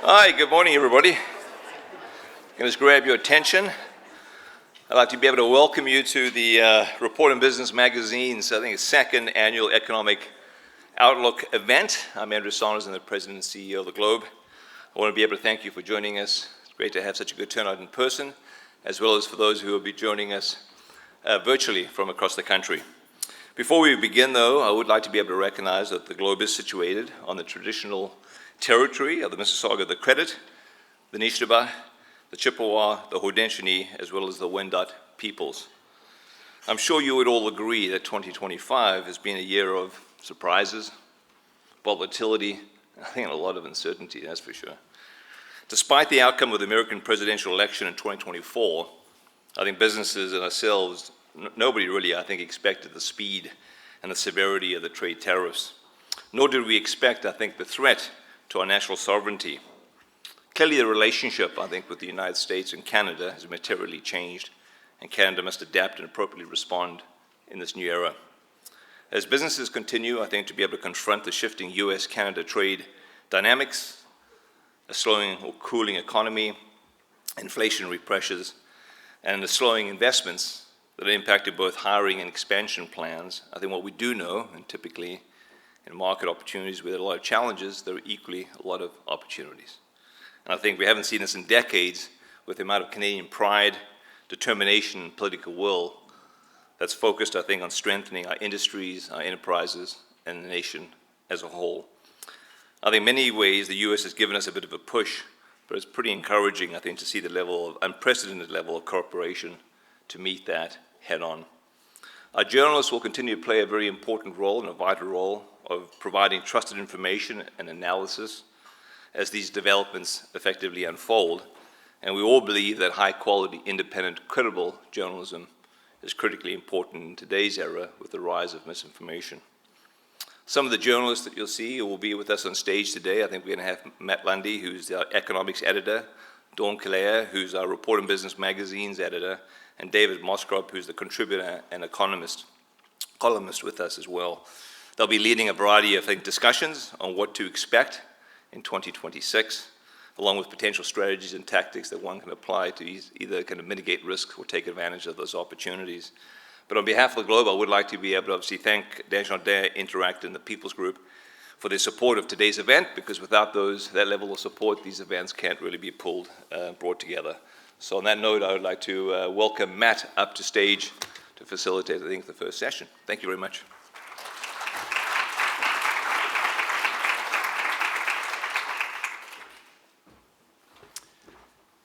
Hi, good morning, everybody. I'm going to just grab your attention. I'd like to be able to welcome you to the Report on Business Magazine's, I think, second annual Economic Outlook event. I'm Andrew Saunders, I'm the President and CEO of the Globe. I want to be able to thank you for joining us. It's great to have such a good turnout in person, as well as for those who will be joining us virtually from across the country. Before we begin, though, I would like to be able to recognize that the Globe is situated on the traditional territory of the Mississauga, the Credit, the Nishnawbe, the Chippewa, the Haudenosaunee, as well as the Wendat peoples. I'm sure you would all agree that 2025 has been a year of surprises, volatility, I think a lot of uncertainty, that's for sure. Despite the outcome of the American presidential election in 2024, I think businesses and ourselves, nobody really, I think, expected the speed and the severity of the trade tariffs. Nor did we expect, I think, the threat to our national sovereignty. Clearly, the relationship, I think, with the United States and Canada has materially changed, and Canada must adapt and appropriately respond in this new era. As businesses continue, I think, to be able to confront the shifting US-Canada trade dynamics, a slowing or cooling economy, inflationary pressures, and the slowing investments that are impacting both hiring and expansion plans, I think what we do know, and typically in market opportunities where there are a lot of challenges, there are equally a lot of opportunities. And I think we haven't seen this in decades with the amount of Canadian pride, determination, and political will that's focused, I think, on strengthening our industries, our enterprises, and the nation as a whole. I think in many ways the US has given us a bit of a push, but it's pretty encouraging, I think, to see the level of unprecedented level of cooperation to meet that head on. Our journalists will continue to play a very important role and a vital role of providing trusted information and analysis as these developments effectively unfold. And we all believe that high quality, independent, credible journalism is critically important in today's era with the rise of misinformation. Some of the journalists that you'll see will be with us on stage today. I think we're going to have Matt Lundy, who's our economics editor, Dawn Kilrea, who's our Report on Business Magazine's editor, and David Moskrop, who's the contributor and columnist with us as well. They'll be leading a variety of discussions on what to expect in 2026, along with potential strategies and tactics that one can apply to either kind of mitigate risk or take advantage of those opportunities. But on behalf of the Globe, I would like to be able to obviously thank Desjardins, Interact, and the People's Group for their support of today's event, because without that level of support, these events can't really be brought together. So on that note, I would like to welcome Matt up to stage to facilitate, I think, the first session. Thank you very much.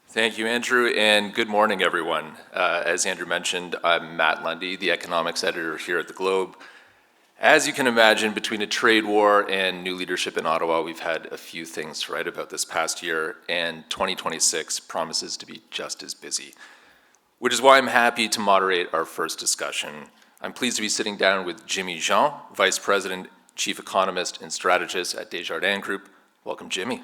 Thank you, Andrew, and good morning, everyone. As Andrew mentioned, I'm Matt Lundy, the economics editor here at the Globe. As you can imagine, between a trade war and new leadership in Ottawa, we've had a few things to write about this past year, and 2026 promises to be just as busy, which is why I'm happy to moderate our first discussion. I'm pleased to be sitting down with Jimmy Jean, Vice President, Chief Economist, and Strategist at Desjardins Group. Welcome, Jimmy.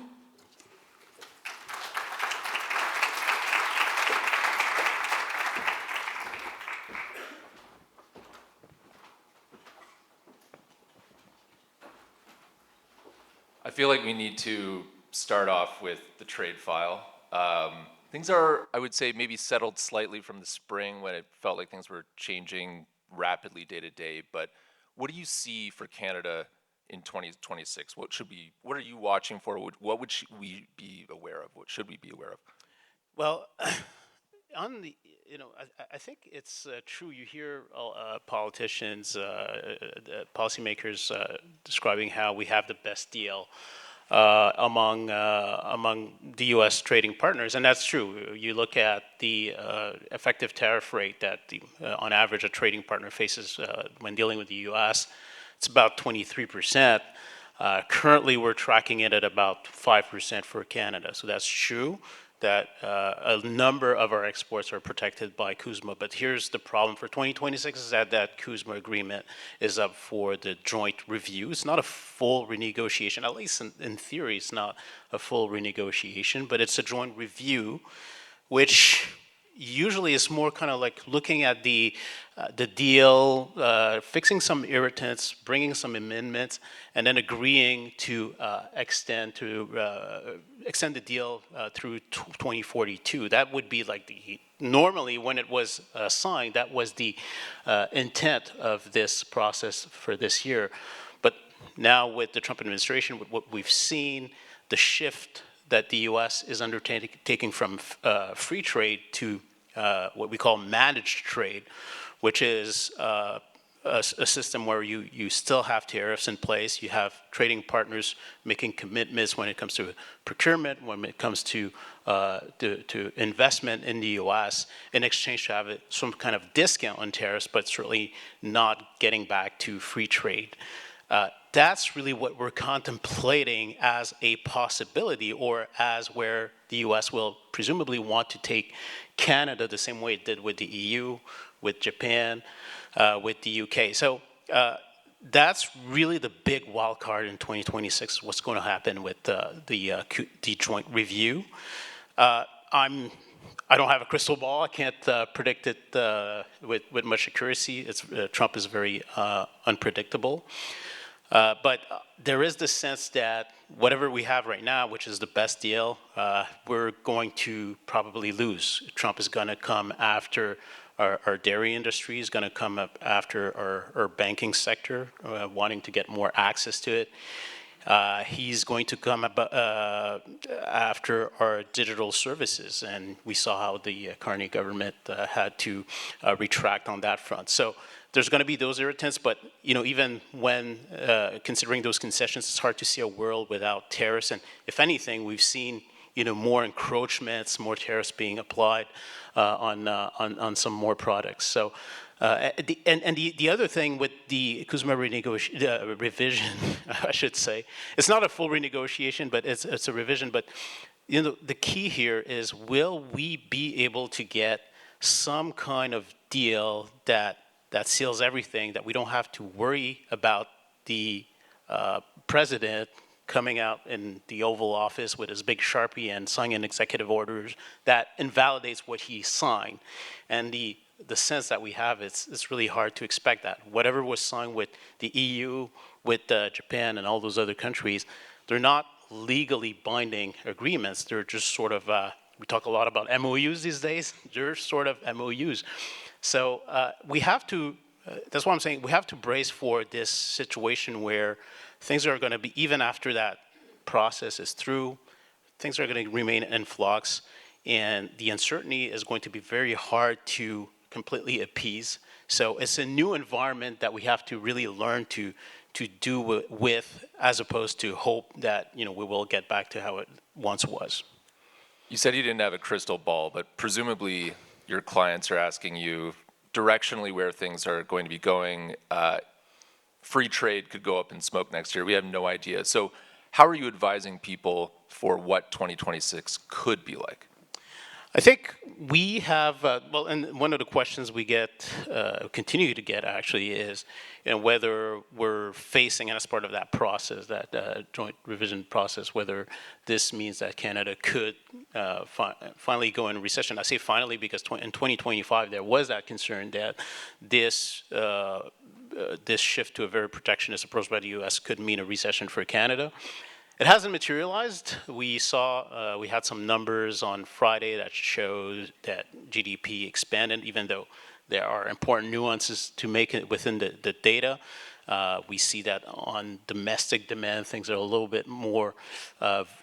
I feel like we need to start off with the trade file. Things are, I would say, maybe settled slightly from the spring when it felt like things were changing rapidly day to day. But what do you see for Canada in 2026? What are you watching for? What would we be aware of? What should we be aware of? Well, I think it's true. You hear politicians, policymakers describing how we have the best deal among the U.S. trading partners, and that's true. You look at the effective tariff rate that on average a trading partner faces when dealing with the U.S. It's about 23%. Currently, we're tracking it at about 5% for Canada. So that's true that a number of our exports are protected by CUSMA. But here's the problem for 2026 is that CUSMA agreement is up for the joint review. It's not a full renegotiation, at least in theory, it's not a full renegotiation, but it's a joint review, which usually it's more kind of like looking at the deal, fixing some irritants, bringing some amendments, and then agreeing to extend the deal through 2042. That would be like normally when it was signed, that was the intent of this process for this year. But now with the Trump administration, with what we've seen, the shift that the U.S. is undertaking from free trade to what we call managed trade, which is a system where you still have tariffs in place. You have trading partners making commitments when it comes to procurement, when it comes to investment in the U.S. in exchange to have some kind of discount on tariffs, but certainly not getting back to free trade. That's really what we're contemplating as a possibility, or as where the U.S. will presumably want to take Canada the same way it did with the EU, with Japan, with the UK. So that's really the big wild card in 2026, what's going to happen with the joint review. I don't have a crystal ball. I can't predict it with much accuracy. Trump is very unpredictable. But there is this sense that whatever we have right now, which is the best deal, we're going to probably lose. Trump is going to come after our dairy industry, is going to come up after our banking sector, wanting to get more access to it. He's going to come after our digital services, and we saw how the Carney government had to retract on that front. So there's going to be those irritants, but even when considering those concessions, it's hard to see a world without tariffs. And if anything, we've seen more encroachments, more tariffs being applied on some more products. So. The other thing with the CUSMA revision, I should say, it's not a full renegotiation, but it's a revision. But the key here is, will we be able to get some kind of deal that seals everything, that we don't have to worry about the president coming out in the Oval Office with his big Sharpie and signing executive orders that invalidates what he signed. And the sense that we have, it's really hard to expect that. Whatever was signed with the EU, with Japan and all those other countries, they're not legally binding agreements. They're just sort of, we talk a lot about MOUs these days. They're sort of MOUs. So we have to, that's why I'm saying we have to brace for this situation where things are going to be, even after that process is through, things are going to remain in flux, and the uncertainty is going to be very hard to completely appease. So it's a new environment that we have to really learn to do with, as opposed to hope that we will get back to how it once was. You said you didn't have a crystal ball, but presumably your clients are asking you directionally where things are going to be going. Free trade could go up in smoke next year. We have no idea. So how are you advising people for what 2026 could be like? I think we have, and one of the questions we get, continue to get actually, is whether we're facing, as part of that process, that joint revision process, whether this means that Canada could finally go into recession. I say finally because in 2025 there was that concern that this shift to a very protectionist approach by the U.S. could mean a recession for Canada. It hasn't materialized. We saw, we had some numbers on Friday that showed that GDP expanded, even though there are important nuances to make it within the data. We see that on domestic demand, things are a little bit more,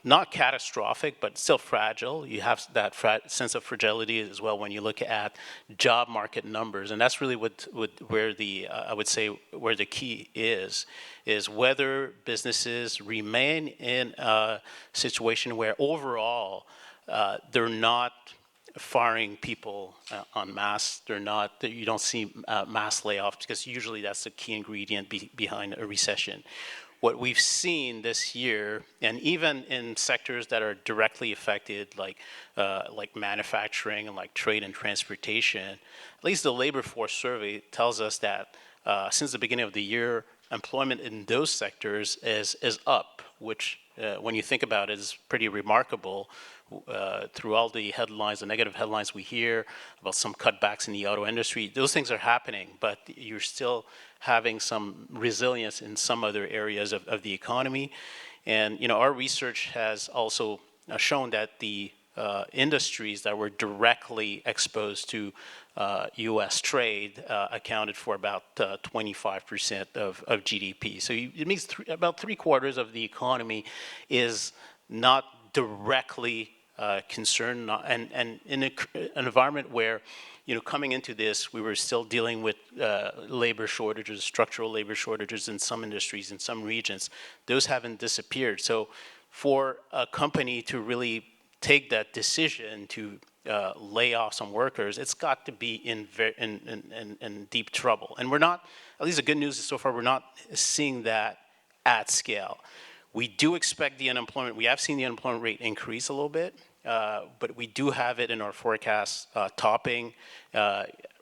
not catastrophic, but still fragile. You have that sense of fragility as well when you look at job market numbers. And that's really where I would say where the key is whether businesses remain in a situation where overall they're not firing people en masse. You don't see mass layoffs, because usually that's the key ingredient behind a recession. What we've seen this year, and even in sectors that are directly affected, like manufacturing and like trade and transportation, at least the labor force survey tells us that since the beginning of the year, employment in those sectors is up which when you think about it is pretty remarkable. Through all the headlines, the negative headlines we hear about some cutbacks in the auto industry, those things are happening, but you're still having some resilience in some other areas of the economy. And our research has also shown that the industries that were directly exposed to U.S. trade accounted for about 25% of GDP. So it means about 3/4 of the economy is not directly concerned, and in an environment where, coming into this, we were still dealing with labor shortages, structural labor shortages in some industries, in some regions. Those haven't disappeared. So for a company to really take that decision to lay off some workers, it's got to be in deep trouble. And we're not, at least the good news is so far, we're not seeing that at scale. We do expect the unemployment, we have seen the unemployment rate increase a little bit, but we do have it in our forecast topping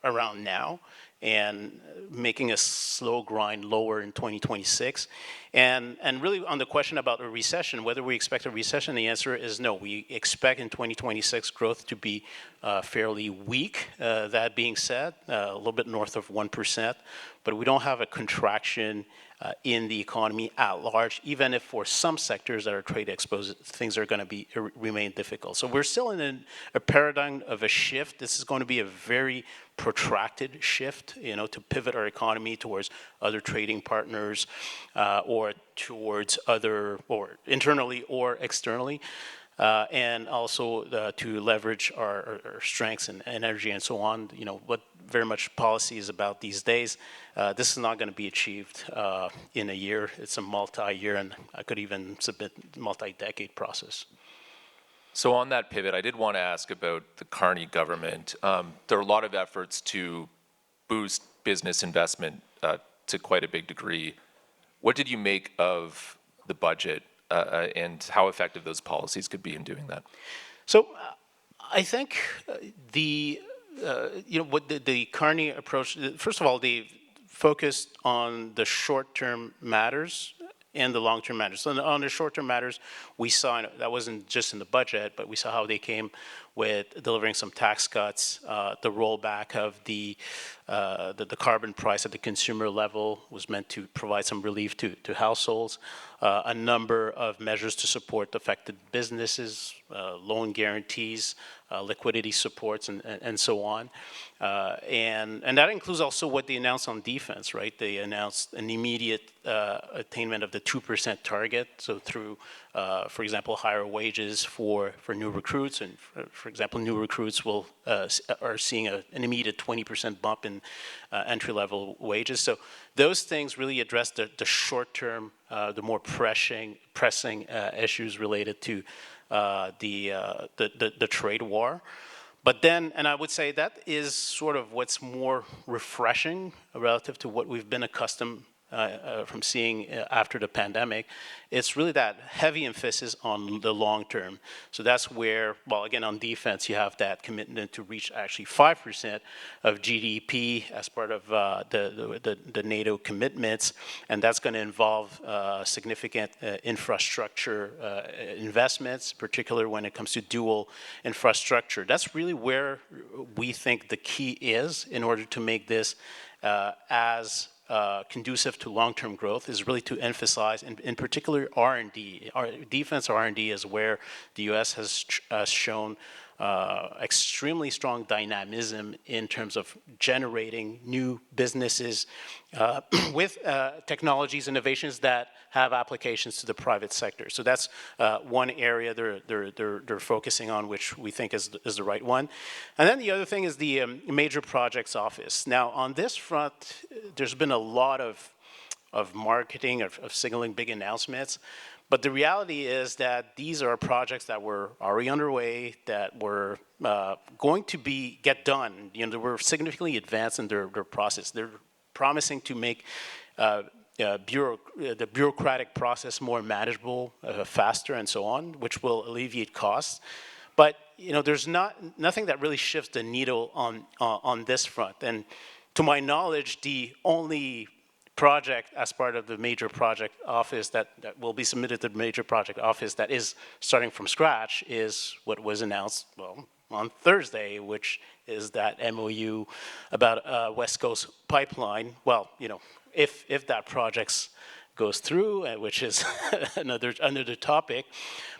around now and making a slow grind lower in 2026. And really on the question about a recession, whether we expect a recession, the answer is no. We expect in 2026 growth to be fairly weak. That being said, a little bit north of 1%, but we don't have a contraction in the economy at large, even if for some sectors that are trade exposed, things are going to remain difficult. So we're still in a paradigm of a shift. This is going to be a very protracted shift, to pivot our economy towards other trading partners or towards other, or internally or externally. And also to leverage our strengths and energy and so on, what very much policy is about these days. This is not going to be achieved in a year. It's a multi-year, and I could even submit multi-decade process. So on that pivot, I did want to ask about the Carney government. There are a lot of efforts to boost business investment to quite a big degree. What did you make of the budget and how effective those policies could be in doing that? So I think what the Carney approach, first of all, they focused on the short-term matters and the long-term matters. So on the short-term matters, we saw, that wasn't just in the budget, but we saw how they came with delivering some tax cuts, the rollback of the carbon price at the consumer level was meant to provide some relief to households, a number of measures to support affected businesses, loan guarantees, liquidity supports, and so on. And that includes also what they announced on defense, right? They announced an immediate attainment of the 2% target, so through, for example, higher wages for new recruits, and for example, new recruits are seeing an immediate 20% bump in entry-level wages. So those things really address the short-term, the more pressing issues related to the trade war. But then, and I would say that is sort of what's more refreshing relative to what we've been accustomed from seeing after the pandemic. It's really that heavy emphasis on the long term. So that's where, well, again, on defense, you have that commitment to reach actually 5% of GDP as part of the NATO commitments, and that's going to involve significant infrastructure investments, particularly when it comes to dual infrastructure. That's really where we think the key is in order to make this as conducive to long-term growth, is really to emphasize, in particular, R&D. Defense R&D is where the U.S. has shown extremely strong dynamism in terms of generating new businesses with technologies, innovations that have applications to the private sector. So that's one area they're focusing on, which we think is the right one. And then the other thing is the Major Projects Office. Now, on this front, there's been a lot of marketing, of signaling big announcements. But the reality is that these are projects that were already underway, that were going to get done. They were significantly advanced in their process. They're promising to make the bureaucratic process more manageable, faster, and so on, which will alleviate costs. But there's nothing that really shifts the needle on this front. And to my knowledge, the only project as part of the major project office that will be submitted to the major project office that is starting from scratch is what was announced, well, on Thursday, which is that MOU about West Coast pipeline. Well, if that project goes through, which is another topic.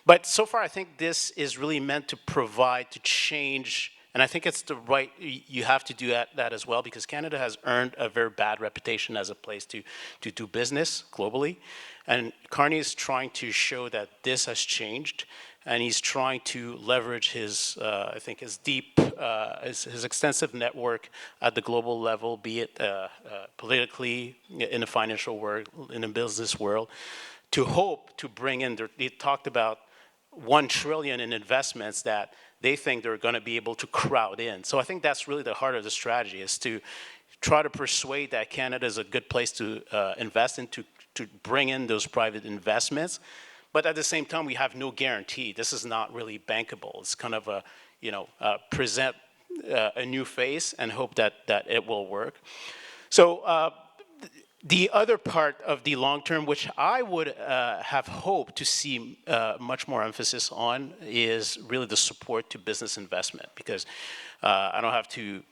But so far, I think this is really meant to provide, to change, and I think it's the right, you have to do that as well, because Canada has earned a very bad reputation as a place to do business globally. And Carney is trying to show that this has changed, and he's trying to leverage his, I think, his deep, his extensive network at the global level, be it politically, in the financial world, in the business world, to hope to bring in, they talked about $1 trillion in investments that they think they're going to be able to crowd in. So I think that's really the heart of the strategy, is to try to persuade that Canada is a good place to invest in, to bring in those private investments. But at the same time, we have no guarantee. This is not really bankable. It's kind of a, present a new face and hope that it will work. So the other part of the long term, which I would have hoped to see much more emphasis on, is really the support to business investment, because I don't have to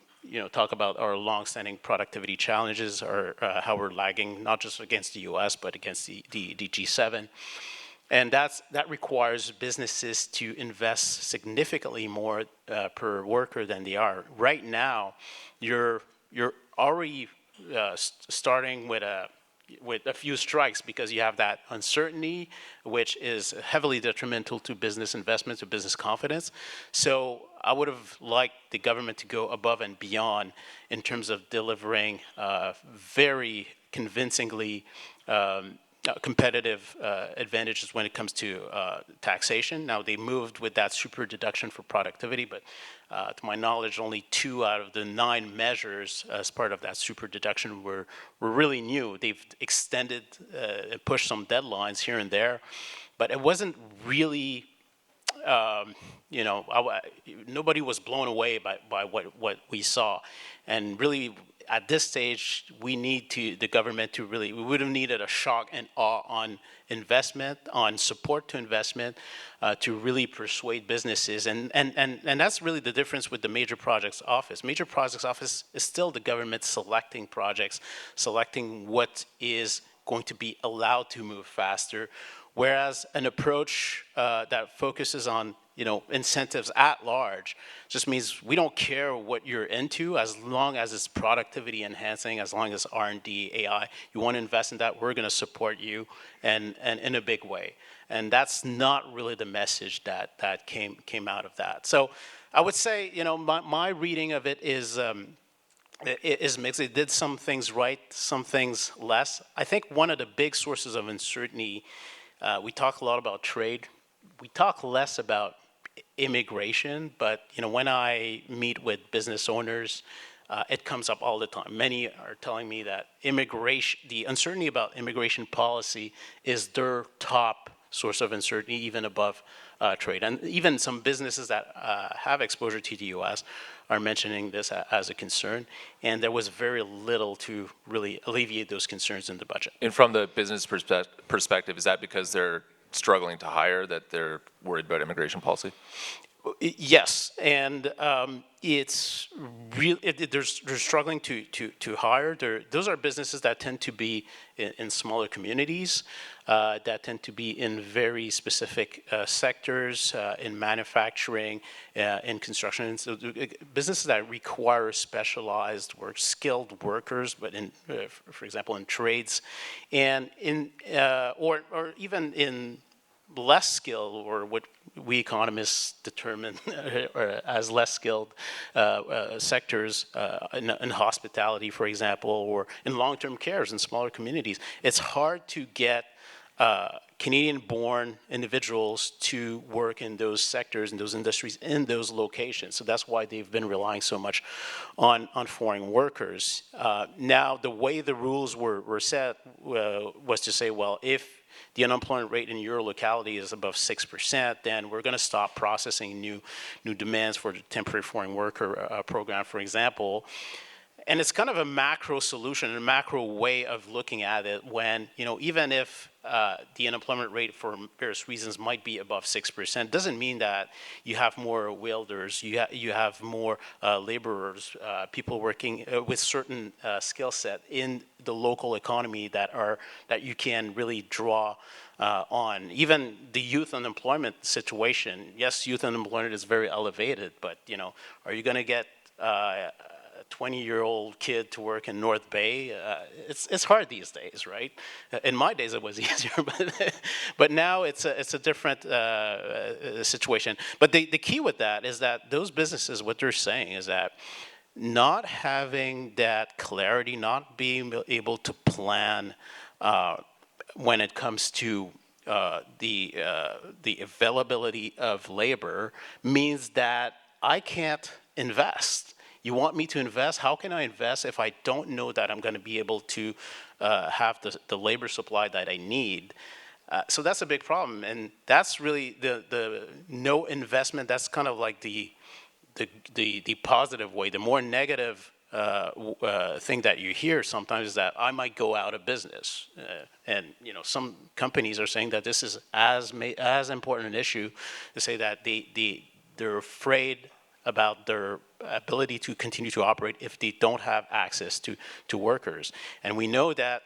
talk about our long-standing productivity challenges, or how we're lagging, not just against the US, but against the G7. And that requires businesses to invest significantly more per worker than they are. Right now, you're already starting with a few strikes, because you have that uncertainty, which is heavily detrimental to business investment, to business confidence. So I would have liked the government to go above and beyond in terms of delivering very convincingly competitive advantages when it comes to taxation. Now, they moved with that super deduction for productivity, but to my knowledge, only 2 out of the 9 measures as part of that super deduction were really new. They've extended and pushed some deadlines here and there, but it wasn't really, nobody was blown away by what we saw. And really, at this stage, we need the government to really, we would have needed a shock and awe on investment, on support to investment, to really persuade businesses. And that's really the difference with the Major Projects Office. Major Projects Office is still the government selecting projects, selecting what is going to be allowed to move faster, whereas an approach that focuses on incentives at large just means we don't care what you're into, as long as it's productivity enhancing, as long as R&D, AI, you want to invest in that, we're going to support you, and in a big way. And that's not really the message that came out of that. So I would say, my reading of it is mixed. It did some things right, some things less. I think one of the big sources of uncertainty, we talk a lot about trade. We talk less about immigration, but when I meet with business owners, it comes up all the time. Many are telling me that the uncertainty about immigration policy is their top source of uncertainty, even above trade. And even some businesses that have exposure to the US are mentioning this as a concern, and there was very little to really alleviate those concerns in the budget. And from the business perspective, is that because they're struggling to hire, that they're worried about immigration policy? Yes, and it's real. They're struggling to hire. Those are businesses that tend to be in smaller communities, that tend to be in very specific sectors, in manufacturing, in construction. So businesses that require specialized work, skilled workers, but for example, in trades, and or even in less skilled, or what we economists determine as less skilled sectors, in hospitality, for example, or in long-term cares in smaller communities. It's hard to get Canadian-born individuals to work in those sectors, in those industries, in those locations. So that's why they've been relying so much on foreign workers. Now, the way the rules were set was to say, well, if the unemployment rate in your locality is above 6%, then we're going to stop processing new demands for the temporary foreign worker program, for example. And it's kind of a macro solution, a macro way of looking at it when, even if the unemployment rate for various reasons might be above 6%, doesn't mean that you have more welders, you have more laborers, people working with certain skill set in the local economy that you can really draw on. Even the youth unemployment situation, yes, youth unemployment is very elevated, but, are you going to get 20-year-old kid to work in North Bay? It's hard these days, right? In my days it was easier, but now it's a different situation. But the key with that is that those businesses, what they're saying is that not having that clarity, not being able to plan when it comes to the availability of labor means that I can't invest. You want me to invest? How can I invest if I don't know that I'm going to be able to have the labor supply that I need? So that's a big problem, and that's really the no investment. That's kind of like the positive way. The more negative thing that you hear sometimes is that I might go out of business, and some companies are saying that this is as important an issue to say that they're afraid about their ability to continue to operate if they don't have access to workers. And we know that,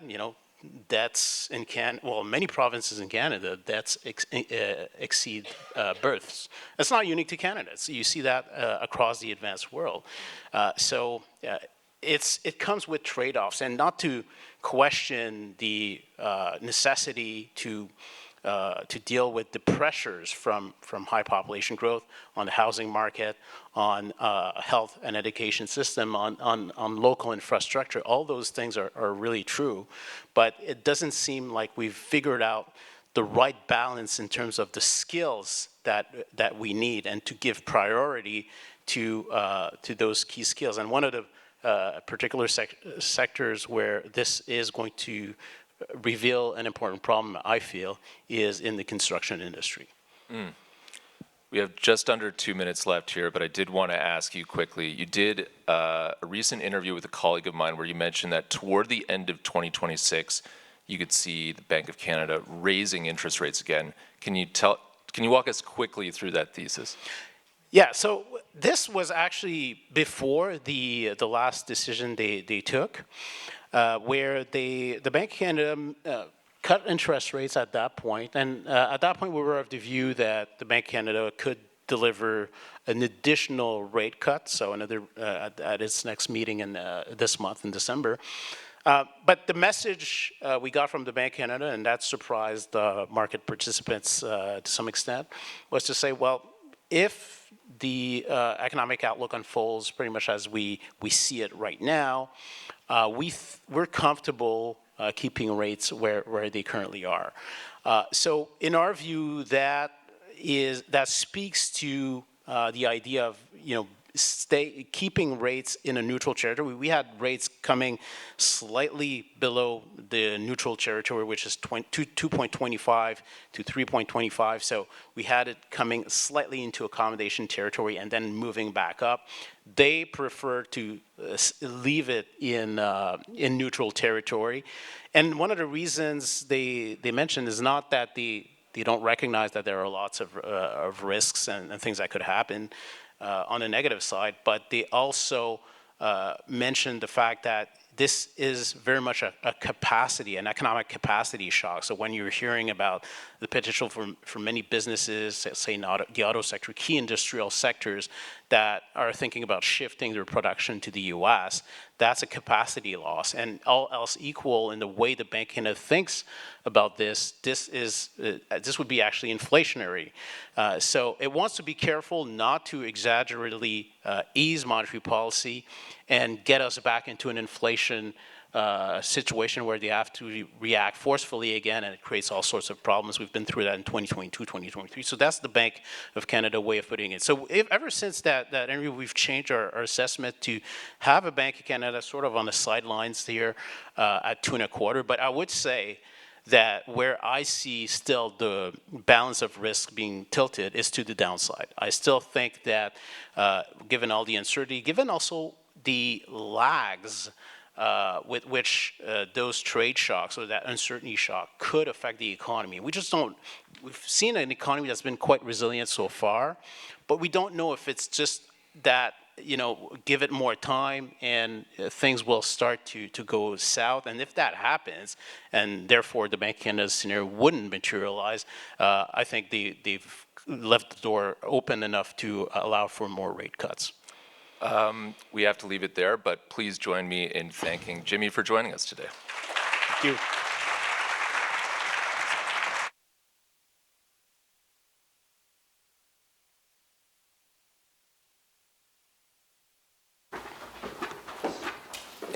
deaths in many provinces in Canada, deaths exceed births. It's not unique to Canada. You see that across the advanced world. So it comes with trade-offs, and not to question the necessity to deal with the pressures from high population growth on the housing market, on health and education system, on local infrastructure. All those things are really true, but it doesn't seem like we've figured out the right balance in terms of the skills that we need, and to give priority to those key skills. And one of the particular sectors where this is going to reveal an important problem, I feel, is in the construction industry. We have just under 2 minutes left here, but I did want to ask you quickly. You did a recent interview with a colleague of mine where you mentioned that toward the end of 2026, you could see the Bank of Canada raising interest rates again. Can you walk us quickly through that thesis? Yeah, so this was actually before the last decision they took, where the Bank of Canada cut interest rates at that point. And at that point, we were of the view that the Bank of Canada could deliver an additional rate cut, so another at its next meeting in this month in December. But the message we got from the Bank of Canada, and that surprised market participants to some extent, was to say, well, if the economic outlook unfolds pretty much as we see it right now, we're comfortable keeping rates where they currently are. So in our view, that speaks to the idea of keeping rates in a neutral territory. We had rates coming slightly below the neutral territory, which is 2.25 to 3.25. So we had it coming slightly into accommodation territory and then moving back up. They prefer to leave it in neutral territory. And one of the reasons they mentioned is not that they don't recognize that there are lots of risks and things that could happen on the negative side, but they also mentioned the fact that this is very much an economic capacity shock. So when you're hearing about the potential for many businesses, say not the auto sector, key industrial sectors that are thinking about shifting their production to the U.S., that's a capacity loss. And all else equal, in the way the Bank of Canada thinks about this would be actually inflationary. So it wants to be careful not to exaggerately ease monetary policy and get us back into an inflation situation where they have to react forcefully again, and it creates all sorts of problems. We've been through that in 2022, 2023. So that's the Bank of Canada way of putting it. So ever since that interview, we've changed our assessment to have a Bank of Canada sort of on the sidelines here at 2.25. But I would say that where I see still the balance of risk being tilted is to the downside. I still think that given all the uncertainty, given also the lags with which those trade shocks or that uncertainty shock could affect the economy. We just don't, we've seen an economy that's been quite resilient so far, but we don't know if it's just that, you know, give it more time and things will start to go south. And if that happens, and therefore the Bank of Canada scenario wouldn't materialize, I think they've left the door open enough to allow for more rate cuts. We have to leave it there, but please join me in thanking Jimmy for joining us today. Thank you.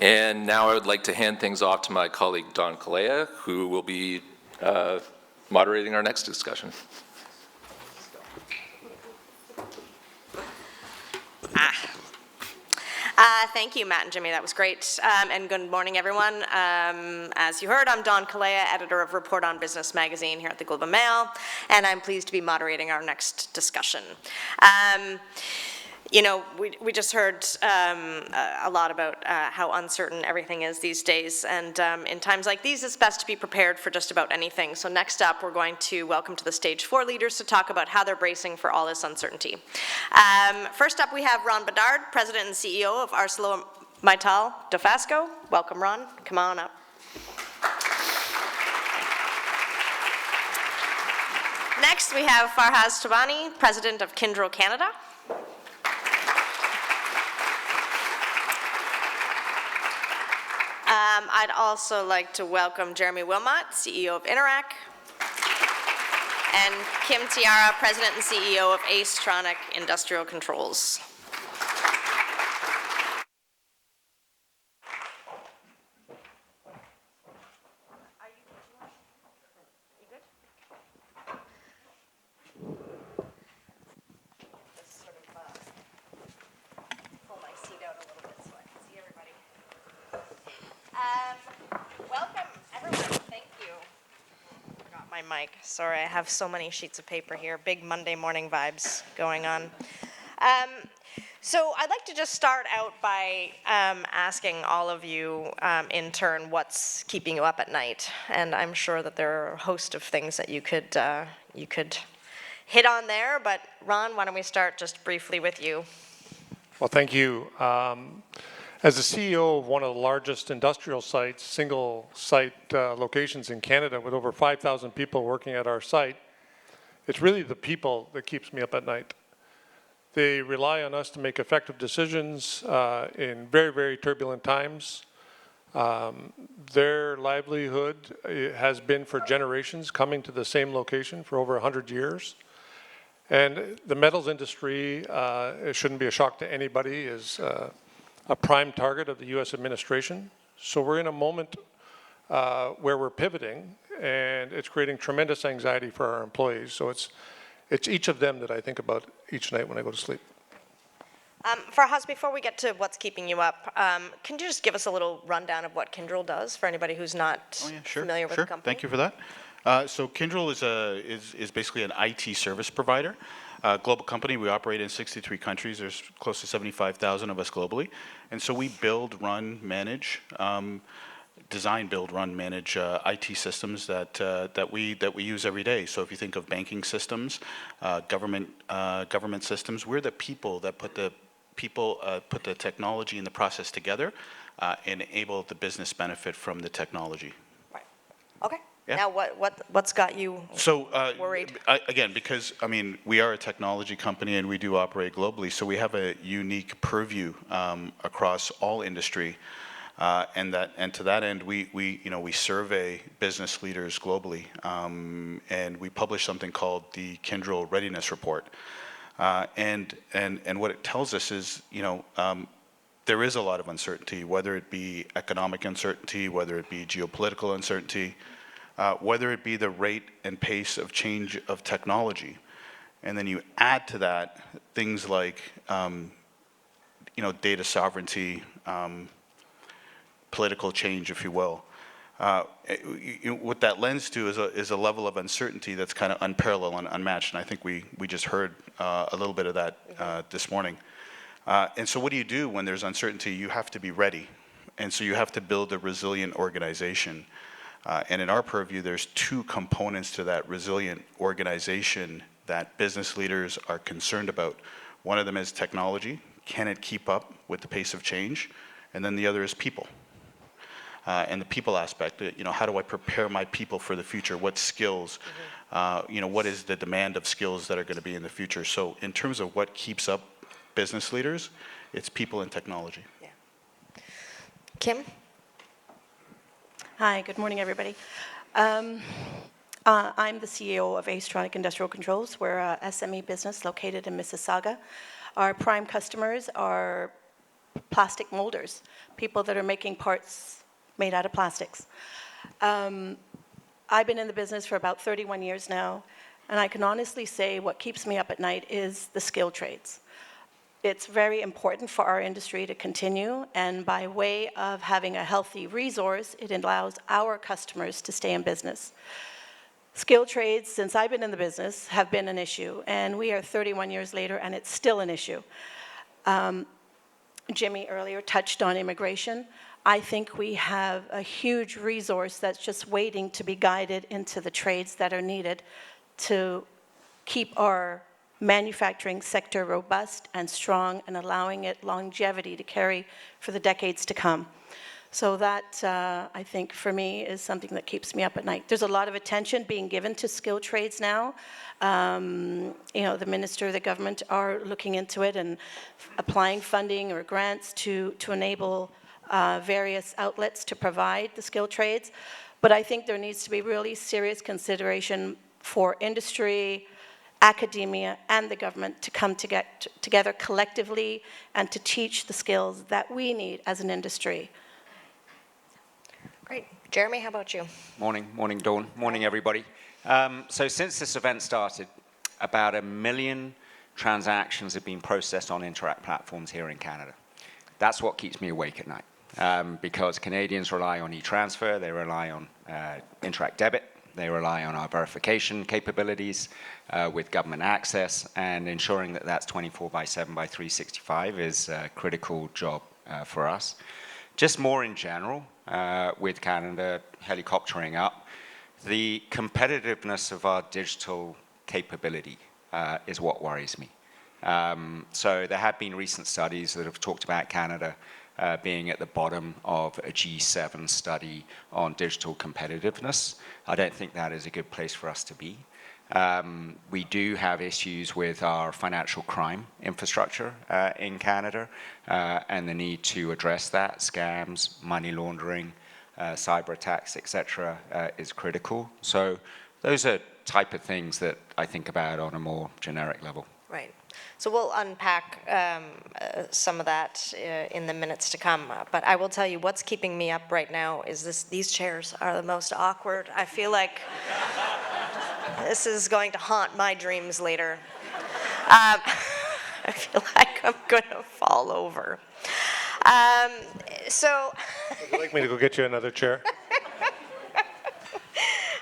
And now I would like to hand things off to my colleague Don Kalea, who will be moderating our next discussion. Thank you, Matt and Jimmy. That was great. And good morning, everyone. As you heard, I'm Don Kalea, editor of Report on Business magazine here at the Globe and Mail, and I'm pleased to be moderating our next discussion. You know, we just heard a lot about how uncertain everything is these days, and in times like these, it's best to be prepared for just about anything. So next up, we're going to welcome to the stage 4 leaders to talk about how they're bracing for all this uncertainty. First up, we have Ron Bedard, President and CEO of ArcelorMittal Dofasco. Welcome, Ron. Come on up. Next, we have Farhaz Tabani, President of Kyndryl Canada. I'd also like to welcome Jeremy Wilmot, CEO of Interac, and Kim Tiara, President and CEO of Ace Tronic Industrial Controls. Welcome, everyone. Thank you. Forgot my mic. Sorry, I have so many sheets of paper here. Big Monday morning vibes going on. So I'd like to just start out by asking all of you in turn what's keeping you up at night. And I'm sure that there are a host of things that you could hit on there. But Ron, why don't we start just briefly with you? Well, thank you. As the CEO of one of the largest industrial sites, single site locations in Canada with over 5,000 people working at our site, it's really the people that keeps me up at night. They rely on us to make effective decisions in very, very turbulent times. Their livelihood has been for generations coming to the same location for over 100 years. And the metals industry, it shouldn't be a shock to anybody, is a prime target of the U.S. administration. So we're in a moment where we're pivoting, and it's creating tremendous anxiety for our employees. So it's each of them that I think about each night when I go to sleep. Farhaz, before we get to what's keeping you up, can you just give us a little rundown of what Kyndryl does for anybody who's not familiar with the company? Thank you for that. So Kyndryl is basically an IT service provider. Global company, we operate in 63 countries. There's close to 75,000 of us globally. And so we build, run, manage, design, build, run, manage IT systems that we use every day. So if you think of banking systems, government systems, we're the people that put the technology and the process together and enable the business benefit from the technology. Right. Okay. Yeah. Now, what's got you worried? Again, because, I mean, we are a technology company and we do operate globally, so we have a unique purview across all industry. And to that end, we survey business leaders globally, and we publish something called the Kyndryl Readiness Report. And what it tells us is, there is a lot of uncertainty, whether it be economic uncertainty, whether it be geopolitical uncertainty, whether it be the rate and pace of change of technology. And then you add to that things like, data sovereignty, political change, if you will. What that lends to is a level of uncertainty that's kind of unparalleled and unmatched. And I think we just heard a little bit of that this morning. And so what do you do when there's uncertainty? You have to be ready. And so you have to build a resilient organization. And in our purview, there's two components to that resilient organization that business leaders are concerned about. One of them is technology. Can it keep up with the pace of change? And then the other is people. And the people aspect, how do I prepare my people for the future? What skills? What is the demand of skills that are going to be in the future? So in terms of what keeps up business leaders, it's people and technology. Yeah. Kim? Hi, good morning, everybody. I'm the CEO of Astronic Industrial Controls. We're a SME business located in Mississauga. Our prime customers are plastic molders, people that are making parts made out of plastics. I've been in the business for about 31 years now, and I can honestly say what keeps me up at night is the skilled trades. It's very important for our industry to continue, and by way of having a healthy resource, it allows our customers to stay in business. Skilled trades, since I've been in the business, have been an issue, and we are 31 years later, and it's still an issue. Jimmy earlier touched on immigration. I think we have a huge resource that's just waiting to be guided into the trades that are needed to keep our manufacturing sector robust and strong and allowing it longevity to carry for the decades to come. So that, I think, for me, is something that keeps me up at night. There's a lot of attention being given to skilled trades now. The minister, the government are looking into it and applying funding or grants to enable various outlets to provide the skilled trades. But I think there needs to be really serious consideration for industry, academia, and the government to come together collectively and to teach the skills that we need as an industry. Great. Jeremy, how about you? Morning, Dawn. Morning, everybody. So since this event started, about 1 million transactions have been processed on Interac platforms here in Canada. That's what keeps me awake at night, because Canadians rely on e-transfer, they rely on Interac debit, they rely on our verification capabilities with government access, and ensuring that that's 24/7 by 365 is a critical job for us. Just more in general, with Canada helicoptering up, the competitiveness of our digital capability is what worries me. So there have been recent studies that have talked about Canada being at the bottom of a G7 study on digital competitiveness. I don't think that is a good place for us to be. We do have issues with our financial crime infrastructure in Canada, and the need to address that. Scams, money laundering, cyber attacks, etc., is critical. So those are type of things that I think about on a more generic level. Right. So we'll unpack some of that in the minutes to come. But I will tell you what's keeping me up right now is these chairs are the most awkward. I feel like this is going to haunt my dreams later. I feel like I'm going to fall over. So Would you like me to go get you another chair?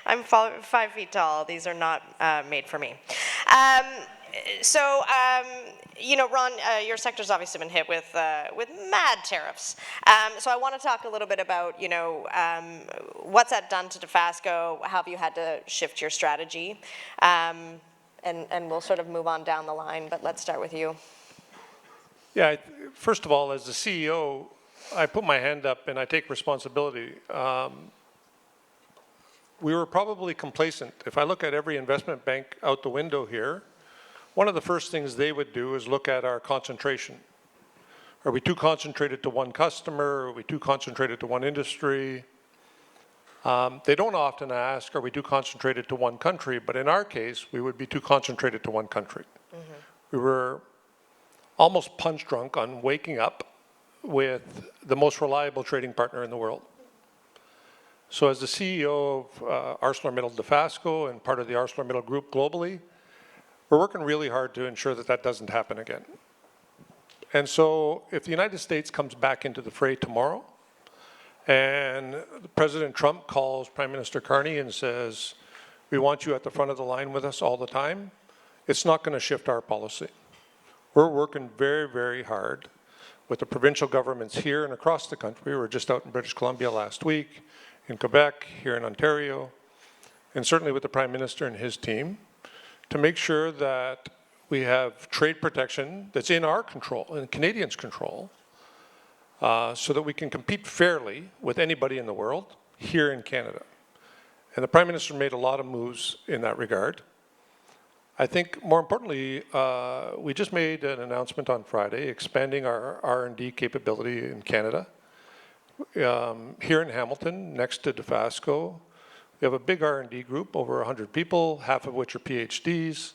I'm 5 feet tall. These are not made for me. Ron, your sector's obviously been hit with mad tariffs. So I want to talk a little bit about, what's that done to Dofasco? How have you had to shift your strategy? And we'll sort of move on down the line, but let's start with you. Yeah, first of all, as the CEO, I put my hand up and I take responsibility. We were probably complacent. If I look at every investment bank out the window here, one of the first things they would do is look at our concentration. Are we too concentrated to one customer? Are we too concentrated to one industry? They don't often ask, are we too concentrated to one country? But in our case, we would be too concentrated to one country. Mm-hmm. We were almost punch drunk on waking up with the most reliable trading partner in the world. So as the CEO of ArcelorMittal Dofasco and part of the ArcelorMittal Group globally, we're working really hard to ensure that that doesn't happen again. And so if the United States comes back into the fray tomorrow and President Trump calls Prime Minister Carney and says, we want you at the front of the line with us all the time, it's not going to shift our policy. We're working very, very hard with the provincial governments here and across the country. We were just out in British Columbia last week, in Quebec, here in Ontario, and certainly with the Prime Minister and his team, to make sure that we have trade protection that's in our control, in Canadians' control, so that we can compete fairly with anybody in the world here in Canada. And the Prime Minister made a lot of moves in that regard. I think more importantly, we just made an announcement on Friday expanding our R&D capability in Canada. Here in Hamilton, next to Dofasco, we have a big R&D group, over 100 people, half of which are PhDs.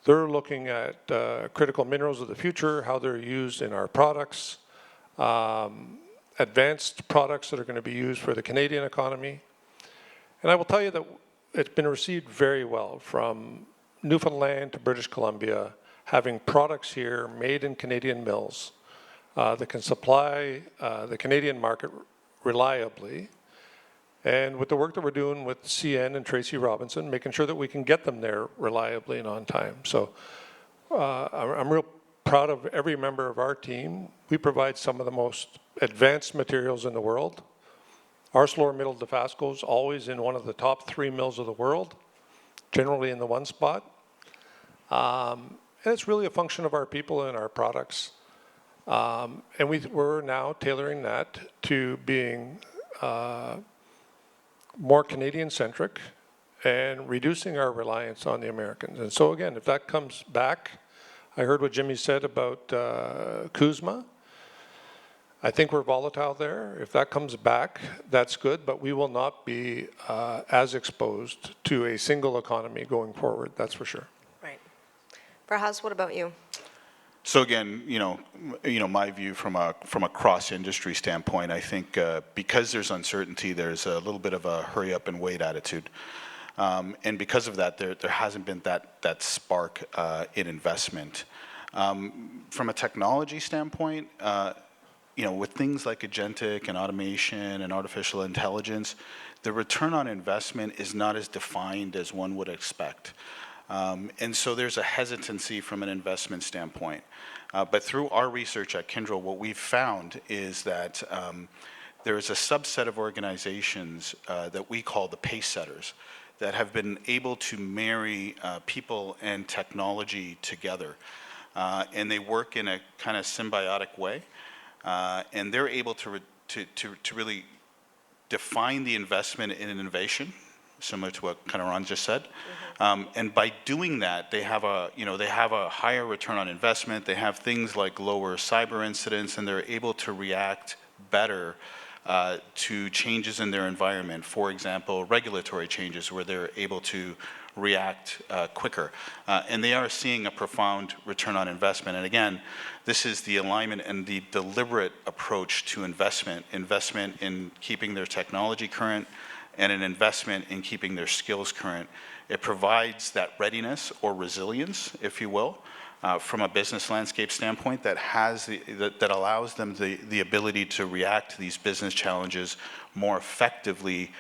They're looking at critical minerals of the future, how they're used in our products, advanced products that are going to be used for the Canadian economy. And I will tell you that it's been received very well from Newfoundland to British Columbia, having products here made in Canadian mills that can supply the Canadian market reliably. And with the work that we're doing with CN and Tracy Robinson, making sure that we can get them there reliably and on time. So I'm real proud of every member of our team. We provide some of the most advanced materials in the world. ArcelorMittal Dofasco is always in one of the top 3 mills of the world, generally in the one spot. And it's really a function of our people and our products. And we're now tailoring that to being more Canadian-centric and reducing our reliance on the Americans. And so again, if that comes back, I heard what Jimmy said about CUSMA. I think we're volatile there. If that comes back, that's good, but we will not be as exposed to a single economy going forward, that's for sure. Right. Farhaz, what about you? So again, my view from a cross-industry standpoint, I think because there's uncertainty, there's a little bit of a hurry up and wait attitude. And because of that, there hasn't been that spark in investment. From a technology standpoint, with things like agentic and automation and artificial intelligence, the return on investment is not as defined as one would expect. And so there's a hesitancy from an investment standpoint. But through our research at Kyndryl, what we've found is that there is a subset of organizations that we call the pace setters that have been able to marry people and technology together. And they work in a kind of symbiotic way. And they're able to really define the investment in innovation, similar to what kind of Ron just said. And by doing that, they have a higher return on investment. They have things like lower cyber incidents, and they're able to react better to changes in their environment. For example, regulatory changes where they're able to react quicker. And they are seeing a profound return on investment. And again, this is the alignment and the deliberate approach to investment in keeping their technology current and an investment in keeping their skills current. It provides that readiness or resilience, if you will, from a business landscape standpoint that allows them the ability to react to these business challenges more effectively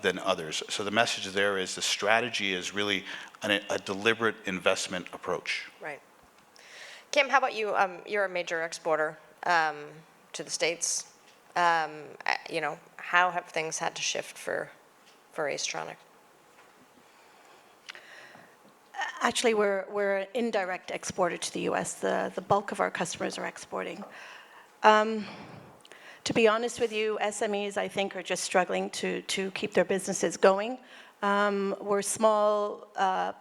than others. So the message there is the strategy is really a deliberate investment approach. Right. Kim, how about you? You're a major exporter to the States. How have things had to shift for Acetronic? Actually, we're an indirect exporter to the U.S. The bulk of our customers are exporting. To be honest with you, SMEs, I think, are just struggling to keep their businesses going. We're small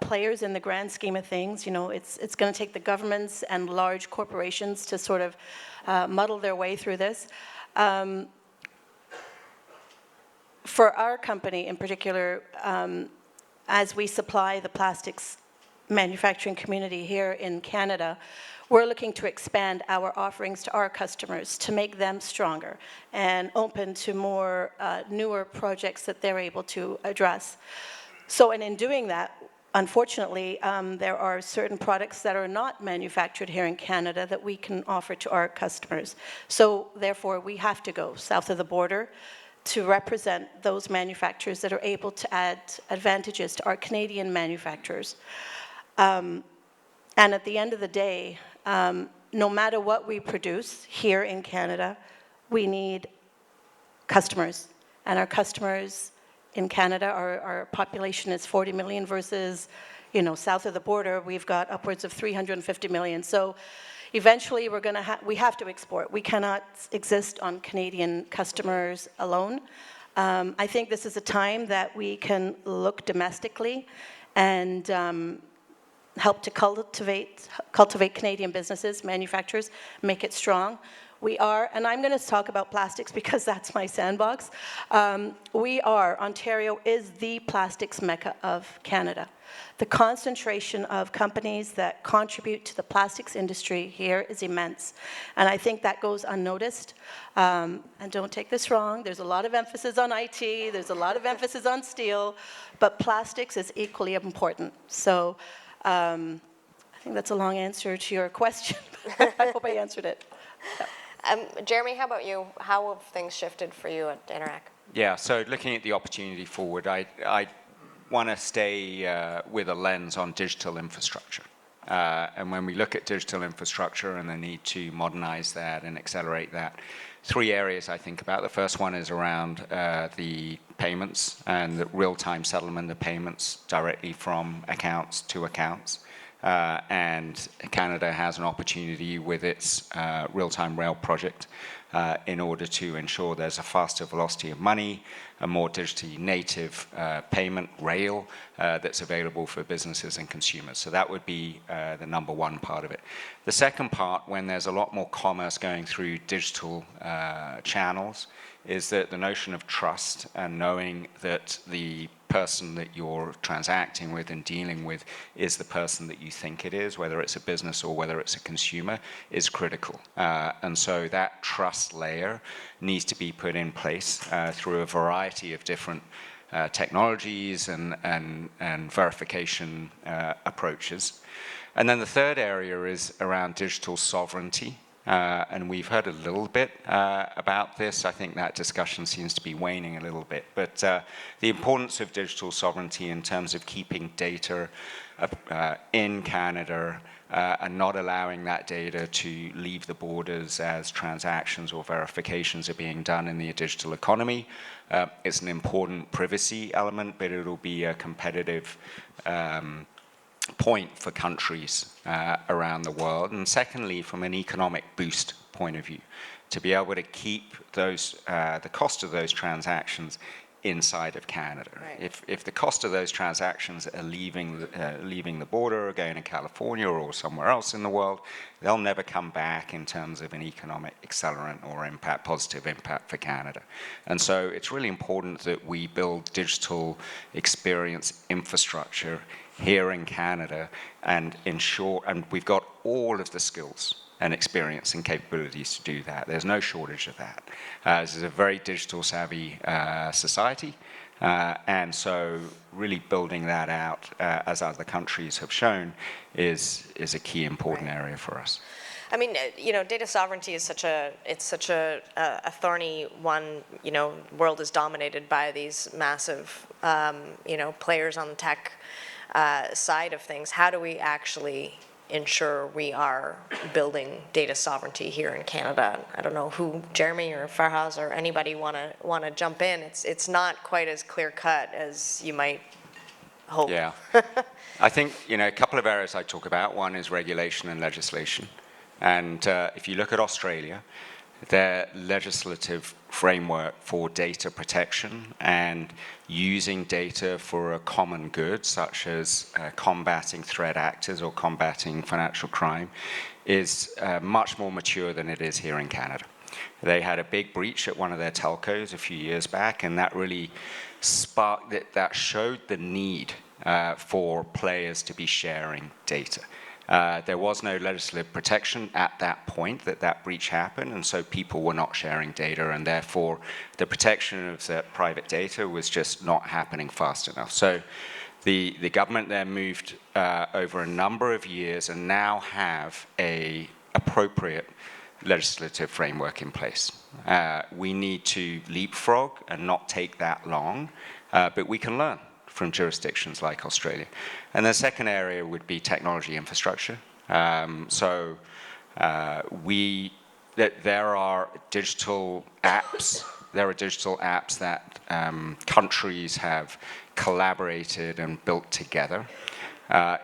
players in the grand scheme of things. It's going to take the governments and large corporations to sort of muddle their way through this. For our company in particular, as we supply the plastics manufacturing community here in Canada, we're looking to expand our offerings to our customers to make them stronger and open to more newer projects that they're able to address. So, and in doing that, unfortunately, there are certain products that are not manufactured here in Canada that we can offer to our customers. So therefore, we have to go south of the border to represent those manufacturers that are able to add advantages to our Canadian manufacturers. And at the end of the day, no matter what we produce here in Canada, we need customers. And our customers in Canada, our population is 40 million versus, south of the border, we've got upwards of 350 million. So eventually we have to export. We cannot exist on Canadian customers alone. I think this is a time that we can look domestically and help to cultivate Canadian businesses, manufacturers, make it strong. We are, and I'm going to talk about plastics because that's my sandbox. Ontario is the plastics mecca of Canada. The concentration of companies that contribute to the plastics industry here is immense. And I think that goes unnoticed. And don't take this wrong, there's a lot of emphasis on IT, there's a lot of emphasis on steel, but plastics is equally important. So I think that's a long answer to your question, but I hope I answered it. Yeah. Jeremy, how about you? How have things shifted for you at Interac? Yeah, so looking at the opportunity forward, I want to stay with a lens on digital infrastructure. And when we look at digital infrastructure and the need to modernize that and accelerate that, 3 areas I think about. The first one is around the payments and the real-time settlement of payments directly from accounts to accounts. And Canada has an opportunity with its real-time rail project in order to ensure there's a faster velocity of money, a more digitally native payment rail that's available for businesses and consumers. So that would be the number one part of it. The second part, when there's a lot more commerce going through digital channels, is that the notion of trust and knowing that the person that you're transacting with and dealing with is the person that you think it is, whether it's a business or whether it's a consumer, is critical. And so that trust layer needs to be put in place through a variety of different technologies and verification approaches. And then the third area is around digital sovereignty. And we've heard a little bit about this. I think that discussion seems to be waning a little bit. But the importance of digital sovereignty in terms of keeping data in Canada and not allowing that data to leave the borders as transactions or verifications are being done in the digital economy. It's an important privacy element, but it'll be a competitive point for countries around the world. And secondly, from an economic boost point of view, to be able to keep those the cost of those transactions inside of Canada. Right. If the cost of those transactions are leaving the border or going to California or somewhere else in the world, they'll never come back in terms of an economic accelerant or positive impact for Canada. And so it's really important that we build digital experience infrastructure here in Canada and ensure, and we've got all of the skills and experience and capabilities to do that. There's no shortage of that. This is a very digital savvy society, and so really building that out, as other countries have shown, is a key important area for us. I mean, data sovereignty is such a thorny one. The world is dominated by these massive, players on the tech side of things. How do we actually ensure we are building data sovereignty here in Canada? I don't know who, Jeremy or Farhaz or anybody want to jump in. It's not quite as clear cut as you might hope. Yeah, I think a couple of areas I talk about. One is regulation and legislation, and if you look at Australia, their legislative framework for data protection and using data for a common good, such as combating threat actors or combating financial crime, is much more mature than it is here in Canada. They had a big breach at one of their telcos a few years back, and that really sparked that showed the need for players to be sharing data. There was no legislative protection at that point that breach happened, and so people were not sharing data, and therefore the protection of their private data was just not happening fast enough. So the government there moved over a number of years and now have a appropriate legislative framework in place. We need to leapfrog and not take that long, but we can learn from jurisdictions like Australia. And the second area would be technology infrastructure. There are digital apps. There are digital apps that countries have collaborated and built together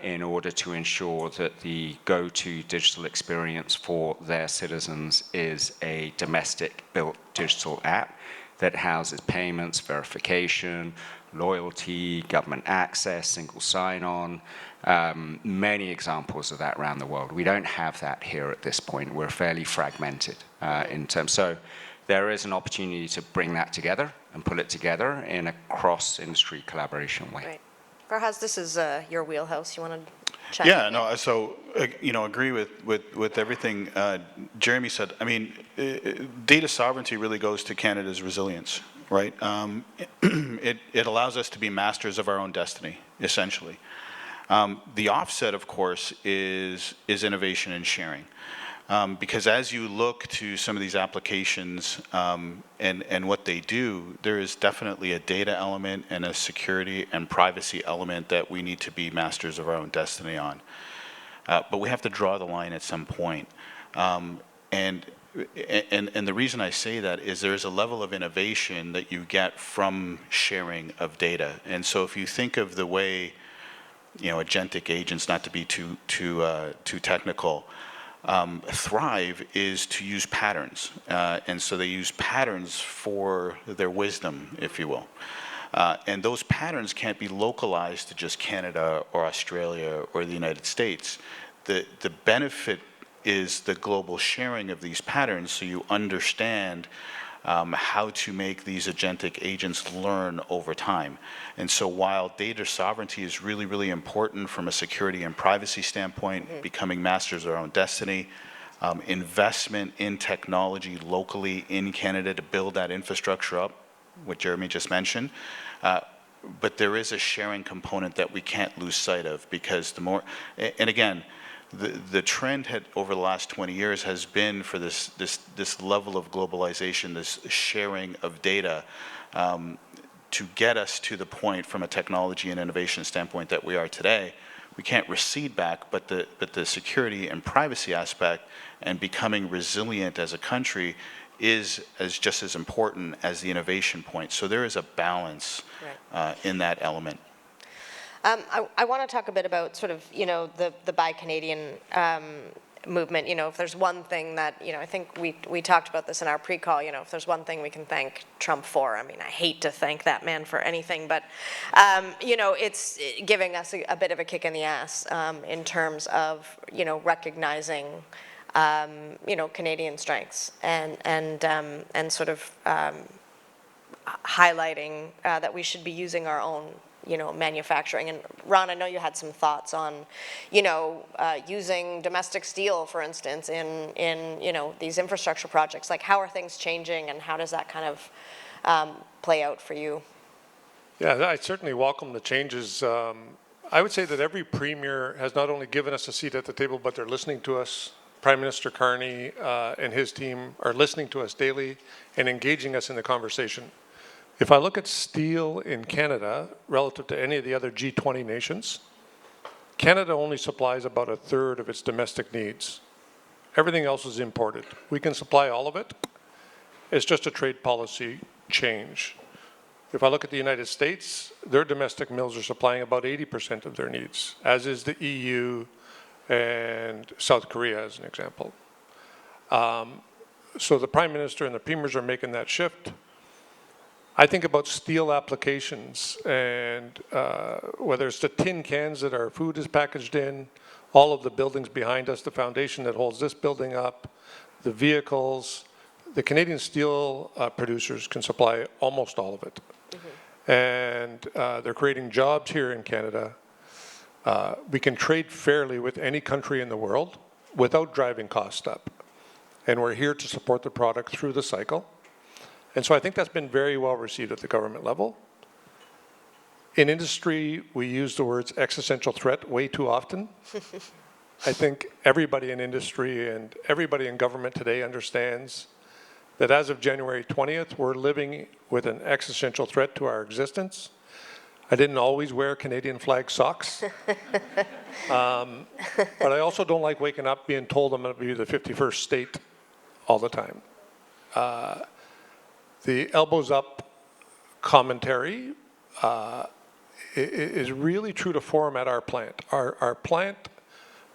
in order to ensure that the go-to digital experience for their citizens is a domestic-built digital app that houses payments, verification, loyalty, government access, single sign-on, many examples of that around the world. We don't have that here at this point. We're fairly fragmented in terms. So there is an opportunity to bring that together and pull it together in a cross-industry collaboration way. Right. Farhaz, this is your wheelhouse. You want to chime Yeah, in? no, so, agree with everything Jeremy said. I mean, data sovereignty really goes to Canada's resilience, right? It allows us to be masters of our own destiny, essentially. The offset, of course, is innovation and sharing. Because as you look to some of these applications and what they do, there is definitely a data element and a security and privacy element that we need to be masters of our own destiny on. But we have to draw the line at some point. And the reason I say that is there's a level of innovation that you get from sharing of data. And so if you think of the way, agentic agents, not to be too technical, thrive is to use patterns. And so they use patterns for their wisdom, if you will. And those patterns can't be localized to just Canada or Australia or the United States. The benefit is the global sharing of these patterns so you understand how to make these agentic agents learn over time. And so while data sovereignty is really, really important from a security and privacy standpoint, becoming masters of our own destiny, investment in technology locally in Canada to build that infrastructure up, what Jeremy just mentioned, but there is a sharing component that we can't lose sight of because the more, and again, the trend over the last 20 years has been for this level of globalization, this sharing of data, to get us to the point from a technology and innovation standpoint that we are today. We can't recede back, but the security and privacy aspect and becoming resilient as a country is just as important as the innovation point. So there is a balance in that element. I want to talk a bit about sort of, the Buy Canadian movement. If there's one thing that, I think we talked about this in our pre-call, if there's one thing we can thank Trump for, I mean, I hate to thank that man for anything, but, it's giving us a bit of a kick in the ass in terms of, recognizing, Canadian strengths and sort of highlighting that we should be using our own manufacturing. And Ron, I know you had some thoughts on, using domestic steel, for instance, in these infrastructure projects. Like, how are things changing, and how does that kind of play out for you? Yeah, I certainly welcome the changes. I would say that every premier has not only given us a seat at the table, but they're listening to us. Prime Minister Carney and his team are listening to us daily and engaging us in the conversation. If I look at steel in Canada relative to any of the other G20 nations, Canada only supplies about a third of its domestic needs. Everything else is imported. We can supply all of it. It's just a trade policy change. If I look at the United States, their domestic mills are supplying about 80% of their needs, as is the EU and South Korea, as an example. So the Prime Minister and the premiers are making that shift. I think about steel applications and whether it's the tin cans that our food is packaged in, all of the buildings behind us, the foundation that holds this building up, the vehicles, the Canadian steel producers can supply almost all of it. And they're creating jobs here in Canada. We can trade fairly with any country in the world without driving costs up. And we're here to support the product through the cycle. And so I think that's been very well received at the government level. In industry, we use the words existential threat way too often. I think everybody in industry and everybody in government today understands that as of January 20th, we're living with an existential threat to our existence. I didn't always wear Canadian flag socks. But I also don't like waking up being told I'm going to be the 51st state all the time. The elbows up commentary is really true to form at our plant. Our plant,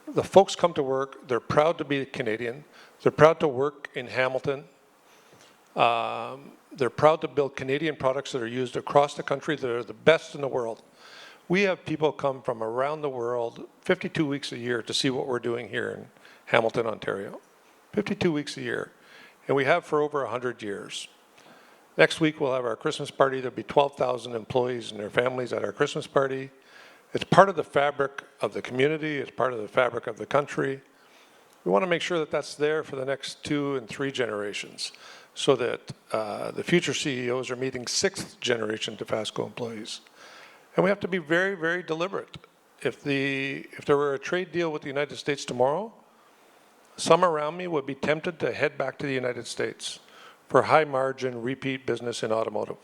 the folks come to work, they're proud to be Canadian, they're proud to work in Hamilton, they're proud to build Canadian products that are used across the country that are the best in the world. We have people come from around the world 52 weeks a year to see what we're doing here in Hamilton, Ontario. 52 weeks a year. And we have for over 100 years. Next week we'll have our Christmas party. There'll be 12,000 employees and their families at our Christmas party. It's part of the fabric of the community. It's part of the fabric of the country. We want to make sure that that's there for the next 2 and 3 generations so that the future CEOs are meeting 6th generation Dofasco employees. And we have to be very, very deliberate. If there were a trade deal with the United States tomorrow, some around me would be tempted to head back to the United States for high margin repeat business in automotive.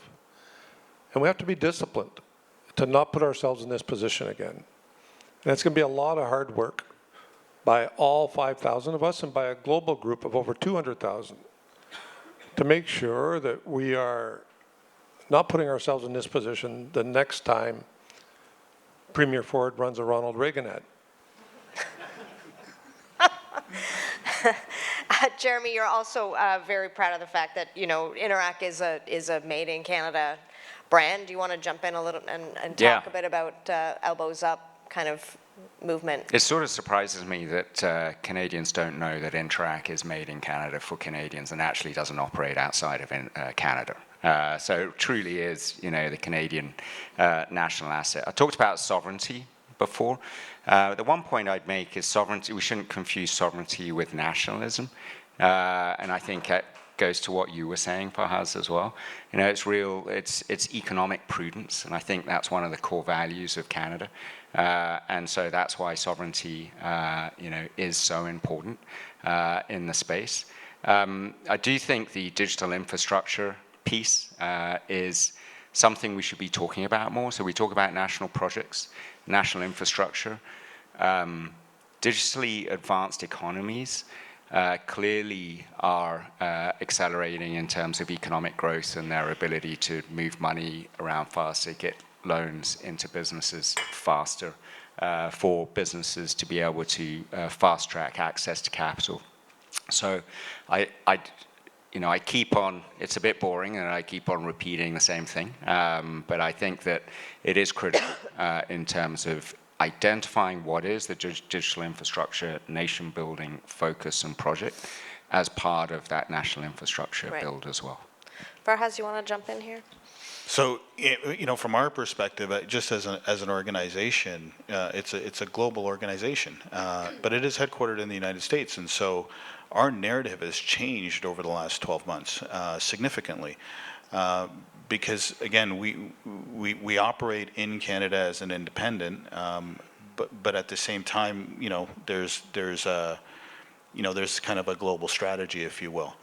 And we have to be disciplined to not put ourselves in this position again. And it's going to be a lot of hard work by all 5,000 of us and by a global group of over 200,000 to make sure that we are not putting ourselves in this position the next time Premier Ford runs a Ronald Reagan ad. Jeremy, you're also very proud of the fact that, you know, Interac is a made in Canada brand. Do you want to jump in a little and talk a bit about elbows up kind of movement? It sort of surprises me that Canadians don't know that Interac is made in Canada for Canadians and actually doesn't operate outside of Canada. So it truly is, you know, the Canadian national asset. I talked about sovereignty before. The one point I'd make is sovereignty. We shouldn't confuse sovereignty with nationalism. And I think that goes to what you were saying, Fahaz, as well. You know, it's economic prudence, and I think that's one of the core values of Canada. And so that's why sovereignty, you know, is so important in the space. I do think the digital infrastructure piece is something we should be talking about more. So we talk about national projects, national infrastructure, digitally advanced economies clearly are accelerating in terms of economic growth and their ability to move money around faster, get loans into businesses faster, for businesses to be able to fast track access to capital. So you know, I keep on, it's a bit boring and I keep on repeating the same thing, but I think that it is critical in terms of identifying what is the digital infrastructure nation building focus and project as part of that national infrastructure build as well. Farhaz, you want to jump in here? So, you know, from our perspective, just as an organization, it's a global organization, but it is headquartered in the United States, and so our narrative has changed over the last 12 months significantly, because again, we operate in Canada as an independent, but at the same time, you know, there's kind of a global strategy, if you will.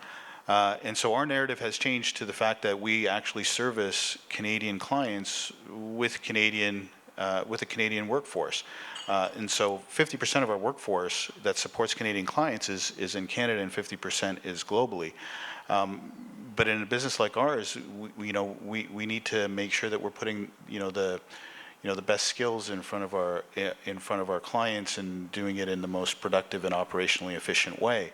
And so our narrative has changed to the fact that we actually service Canadian clients with a Canadian workforce. And so 50% of our workforce that supports Canadian clients is in Canada and 50% is globally. But in a business like ours, we need to make sure that we're putting, the best skills in front of our clients and doing it in the most productive and operationally efficient way.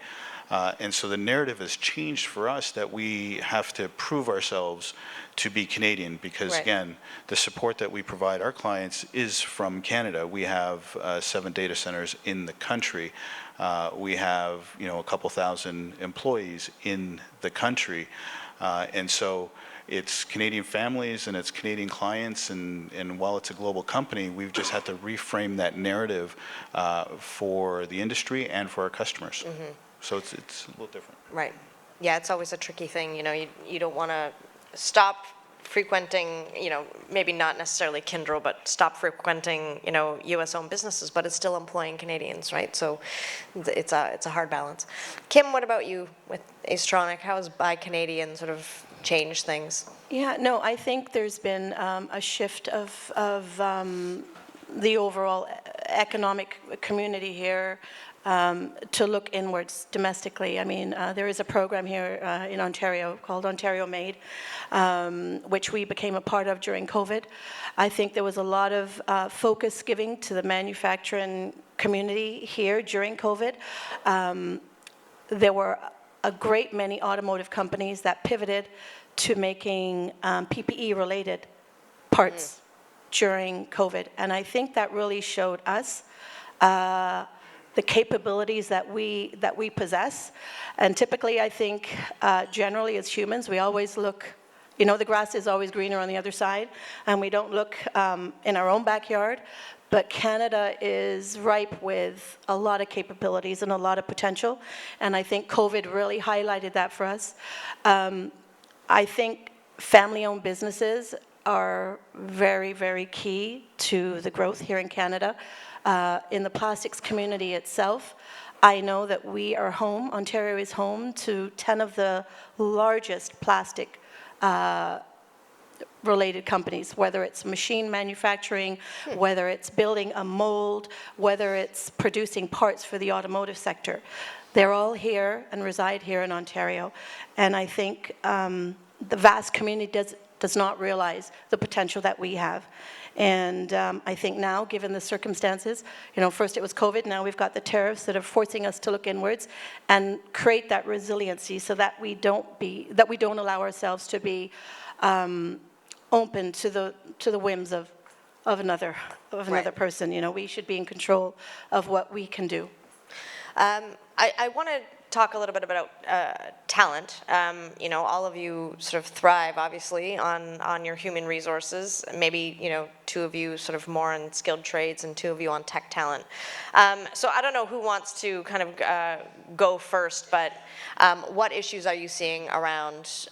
And so the narrative has changed for us that we have to prove ourselves to be Canadian because, again, the support that we provide our clients is from Canada. We have 7 data centers in the country. We have, a couple thousand employees in the country. And so it's Canadian families and it's Canadian clients, and while it's a global company, we've just had to reframe that narrative for the industry and for our customers. Mm-hmm. So it's a little different. Right. Yeah, it's always a tricky thing. You don't want to stop frequenting, maybe not necessarily Kyndryl, but stop frequenting, U.S.-owned businesses, but it's still employing Canadians, right? So it's a hard balance. Kim, what about you with Astronic? How has Buy Canadian sort of change things? Yeah, no, I think there's been a shift of the overall economic community here to look inwards domestically. I mean, there is a program here in Ontario called Ontario Made, which we became a part of during COVID. I think there was a lot of focus giving to the manufacturing community here during COVID. There were a great many automotive companies that pivoted to making PPE-related parts during COVID. And I think that really showed us the capabilities that we possess. And typically, I think, generally as humans, we always look, you know, the grass is always greener on the other side, and we don't look in our own backyard. But Canada is ripe with a lot of capabilities and a lot of potential, and I think COVID really highlighted that for us. I think family-owned businesses are very, very key to the growth here in Canada. In the plastics community itself, I know that we are home, Ontario is home to 10 of the largest plastic related companies, whether it's machine manufacturing, whether it's building a mold, whether it's producing parts for the automotive sector. They're all here and reside here in Ontario. And I think the vast community does not realize the potential that we have. And I think now, given the circumstances, you know, first it was COVID, now we've got the tariffs that are forcing us to look inwards and create that resiliency so that we don't allow ourselves to be open to the whims of another person. You know, we should be in control of what we can do. I want to talk a little bit about talent. You know, all of you sort of thrive, obviously, on your human resources. Maybe, you know, two of you sort of more on skilled trades and two of you on tech talent. So I don't know who wants to kind of go first, but what issues are you seeing around,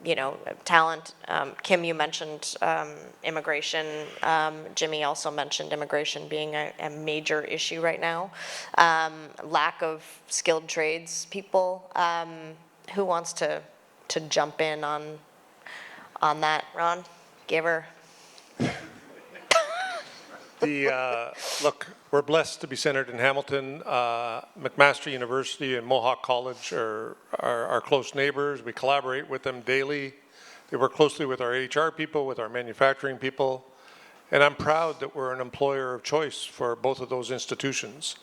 you know, talent? Kim, you mentioned immigration. Jimmy also mentioned immigration being a major issue right now. Lack of skilled trades people. Who wants to jump in on that? Ron, give her. Look, we're blessed to be centered in Hamilton. McMaster University and Mohawk College are close neighbors. We collaborate with them daily. They work closely with our HR people, with our manufacturing people. And I'm proud that we're an employer of choice for both of those institutions.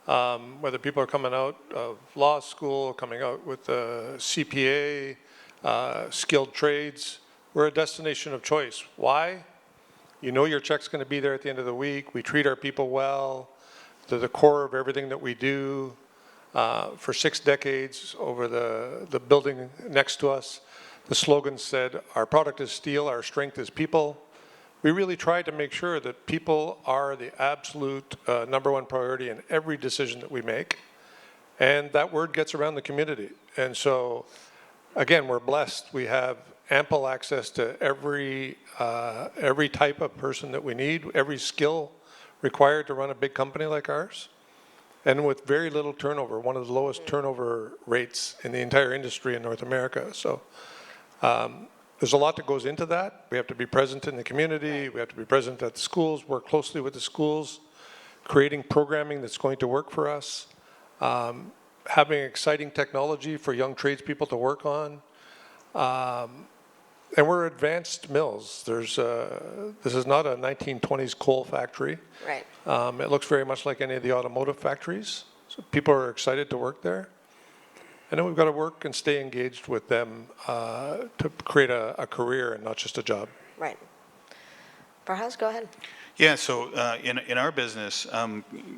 Whether people are coming out of law school, coming out with CPA, skilled trades, we're a destination of choice. Why? You know your check's going to be there at the end of the week. We treat our people well. They're the core of everything that we do. For 6 decades, over the building next to us, the slogan said, "Our product is steel, our strength is people." We really try to make sure that people are the absolute #1 priority in every decision that we make. And that word gets around the community. And so, again, we're blessed. We have ample access to every type of person that we need, every skill required to run a big company like ours, and with very little turnover, one of the lowest turnover rates in the entire industry in North America. So there's a lot that goes into that. We have to be present in the community. We have to be present at the schools, work closely with the schools, creating programming that's going to work for us, having exciting technology for young tradespeople to work on. And we're advanced mills. This is not a 1920s coal factory. Right. It looks very much like any of the automotive factories. So people are excited to work there. And then we've got to work and stay engaged with them to create a career and not just a job. Right. Farhaz, go ahead. Yeah, so in our business,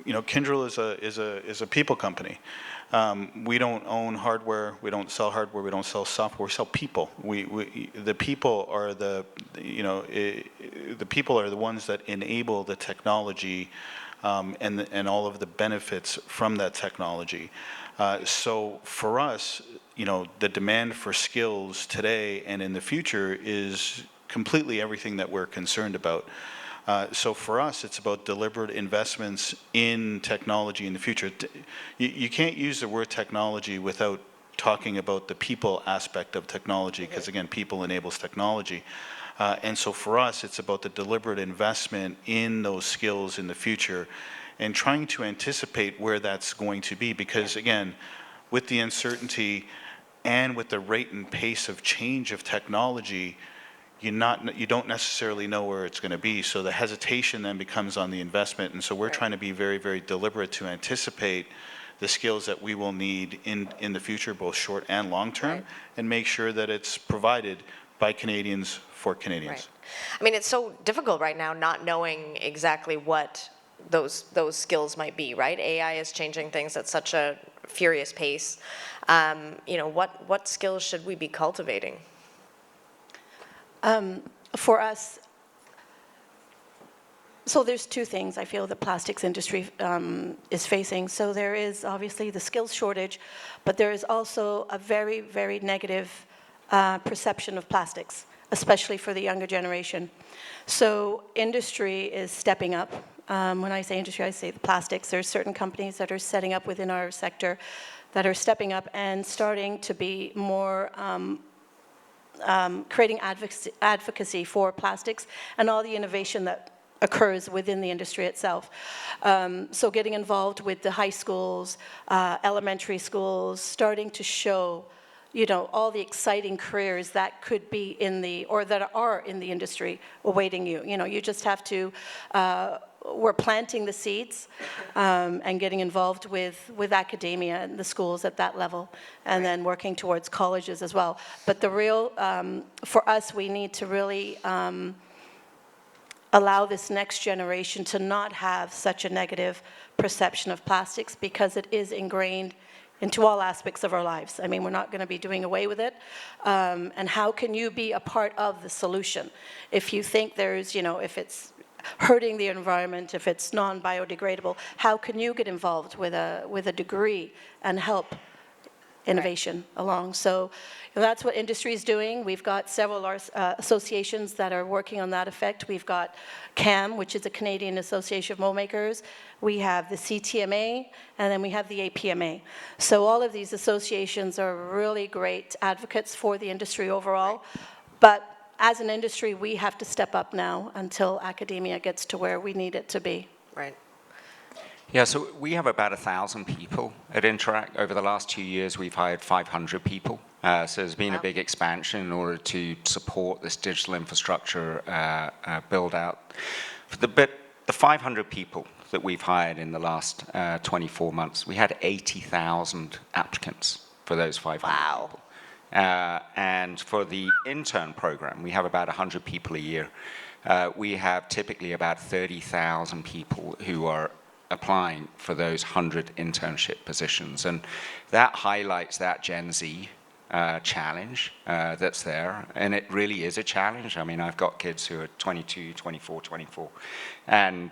you know, Kyndryl is a people company. We don't own hardware, we don't sell hardware, we don't sell software, we sell people. The people are the people are the ones that enable the technology and all of the benefits from that technology. So for us, you know, the demand for skills today and in the future is completely everything that we're concerned about. So for us, it's about deliberate investments in technology in the future. You can't use the word technology without talking about the people aspect of technology, because again, people enables technology. And so for us, it's about the deliberate investment in those skills in the future and trying to anticipate where that's going to be. Because again, with the uncertainty and with the rate and pace of change of technology, you don't necessarily know where it's going to be. So the hesitation then becomes on the investment. And so we're trying to be very, very deliberate to anticipate the skills that we will need in the future, both short and long term, and make sure that it's provided by Canadians for Canadians. Right. I mean, it's so difficult right now not knowing exactly what those skills might be, right? AI is changing things at such a furious pace. What skills should we be cultivating? For us, so there's two things I feel the plastics industry is facing. So there is obviously the skills shortage, but there is also a very, very negative perception of plastics, especially for the younger generation. So industry is stepping up. When I say industry, I say the plastics. There's certain companies that are setting up within our sector that are stepping up and starting to be more creating advocacy for plastics and all the innovation that occurs within the industry itself. So getting involved with the high schools, elementary schools, starting to show all the exciting careers that could be that are in the industry awaiting you. You just have to, we're planting the seeds and getting involved with academia and the schools at that level, and then working towards colleges as well. But the real, for us, we need to really allow this next generation to not have such a negative perception of plastics, because it is ingrained into all aspects of our lives. I mean, we're not going to be doing away with it. And how can you be a part of the solution? If you think there's, if it's hurting the environment, if it's non-biodegradable, how can you get involved with a degree and help innovation along? So that's what industry is doing. We've got several associations that are working on that effect. We've got CAM, which is a Canadian Association of Mold Makers. We have the CTMA, and then we have the APMA. So all of these associations are really great advocates for the industry overall. But as an industry, we have to step up now until academia gets to where we need it to be. Right. Yeah, so we have about 1,000 people at Interact. Over the last 2 years, we've hired 500 people. So there's been a big expansion in order to support this digital infrastructure build out. The 500 people that we've hired in the last 24 months, we had 80,000 applicants for those 500 people. And for the intern program, we have about 100 people a year. We have typically about 30,000 people who are applying for those 100 internship positions. And that highlights that Gen Z challenge that's there. And it really is a challenge. I mean, I've got kids who are 22, 24, 24. And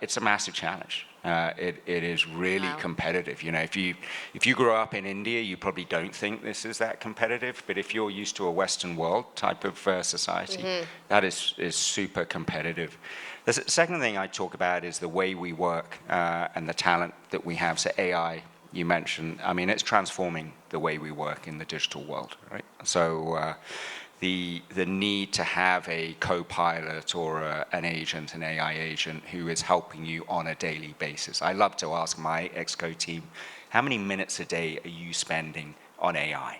it's a massive challenge. It is really competitive. If you grow up in India, you probably don't think this is that competitive. But if you're used to a Western world type of society, that is super competitive. The second thing I talk about is the way we work and the talent that we have. So AI, you mentioned, I mean, it's transforming the way we work in the digital world, right? So the need to have a co-pilot or an agent, an AI agent, who is helping you on a daily basis. I love to ask my ExCo team, how many minutes a day are you spending on AI?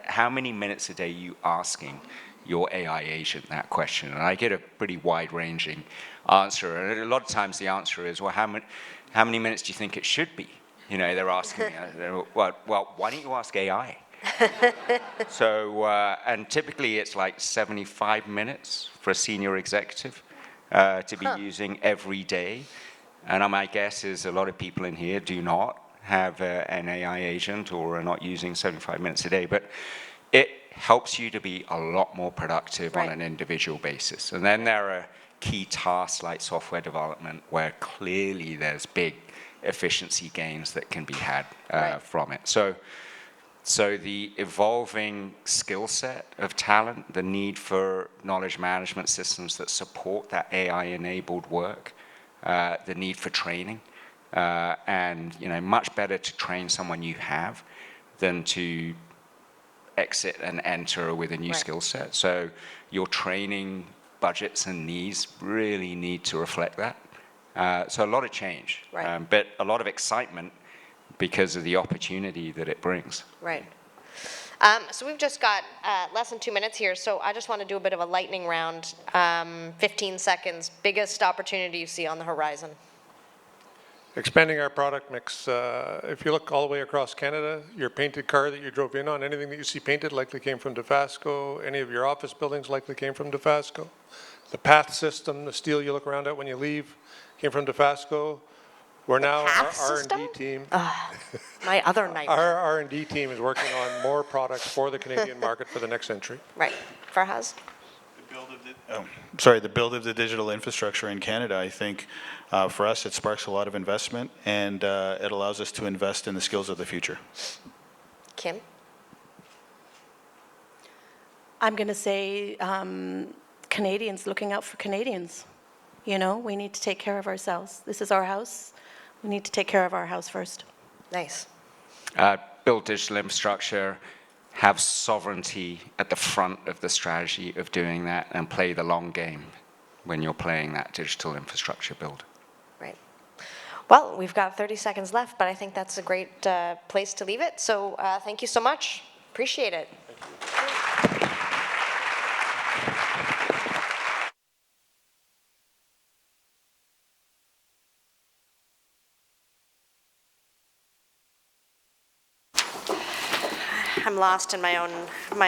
How many minutes a day are you asking your AI agent that question? And I get a pretty wide-ranging answer. And a lot of times the answer is, well, how many minutes do you think it should be? They're asking me, well, why don't you ask AI? So, and typically it's like 75 minutes for a senior executive to be using every day. And my guess is a lot of people in here do not have an AI agent or are not using 75 minutes a day. But it helps you to be a lot more productive on an individual basis. And then there are key tasks like software development where clearly there's big efficiency gains that can be had from it. So the evolving skill set of talent, the need for knowledge management systems that support that AI-enabled work, the need for training, and much better to train someone you have than to exit and enter with a new Right. skill set. So your training budgets and needs really need to reflect that. So a lot of change, Right. but a lot of excitement because of the opportunity that it brings. Right. So we've just got less than 2 minutes here, so I just want to do a bit of a lightning round. 15 seconds. Biggest opportunity you see on the horizon? Expanding our product mix. If you look all the way across Canada, your painted car that you drove in on, anything that you see painted likely came from Dofasco. Any of your office buildings likely came from Dofasco. The path system, the steel you look around at when you leave, came from Dofasco. We're now, path our system? R&D team, My other nightmare. our R&D team is working on more products for the Canadian market for the next century. Right. Farhaz? The build of the digital infrastructure in Canada, I think, for us, it sparks a lot of investment, and it allows us to invest in the skills of the future. Kim? I'm going to say Canadians looking out for Canadians. You know, we need to take care of ourselves. This is our house. We need to take care of our house first. Nice. Build digital infrastructure, have sovereignty at the front of the strategy of doing that, and play the long game when you're playing that digital infrastructure build. Right. Well, we've got 30 seconds left, but I think that's a great place to leave it. So thank you so much. Appreciate it. I'm lost in my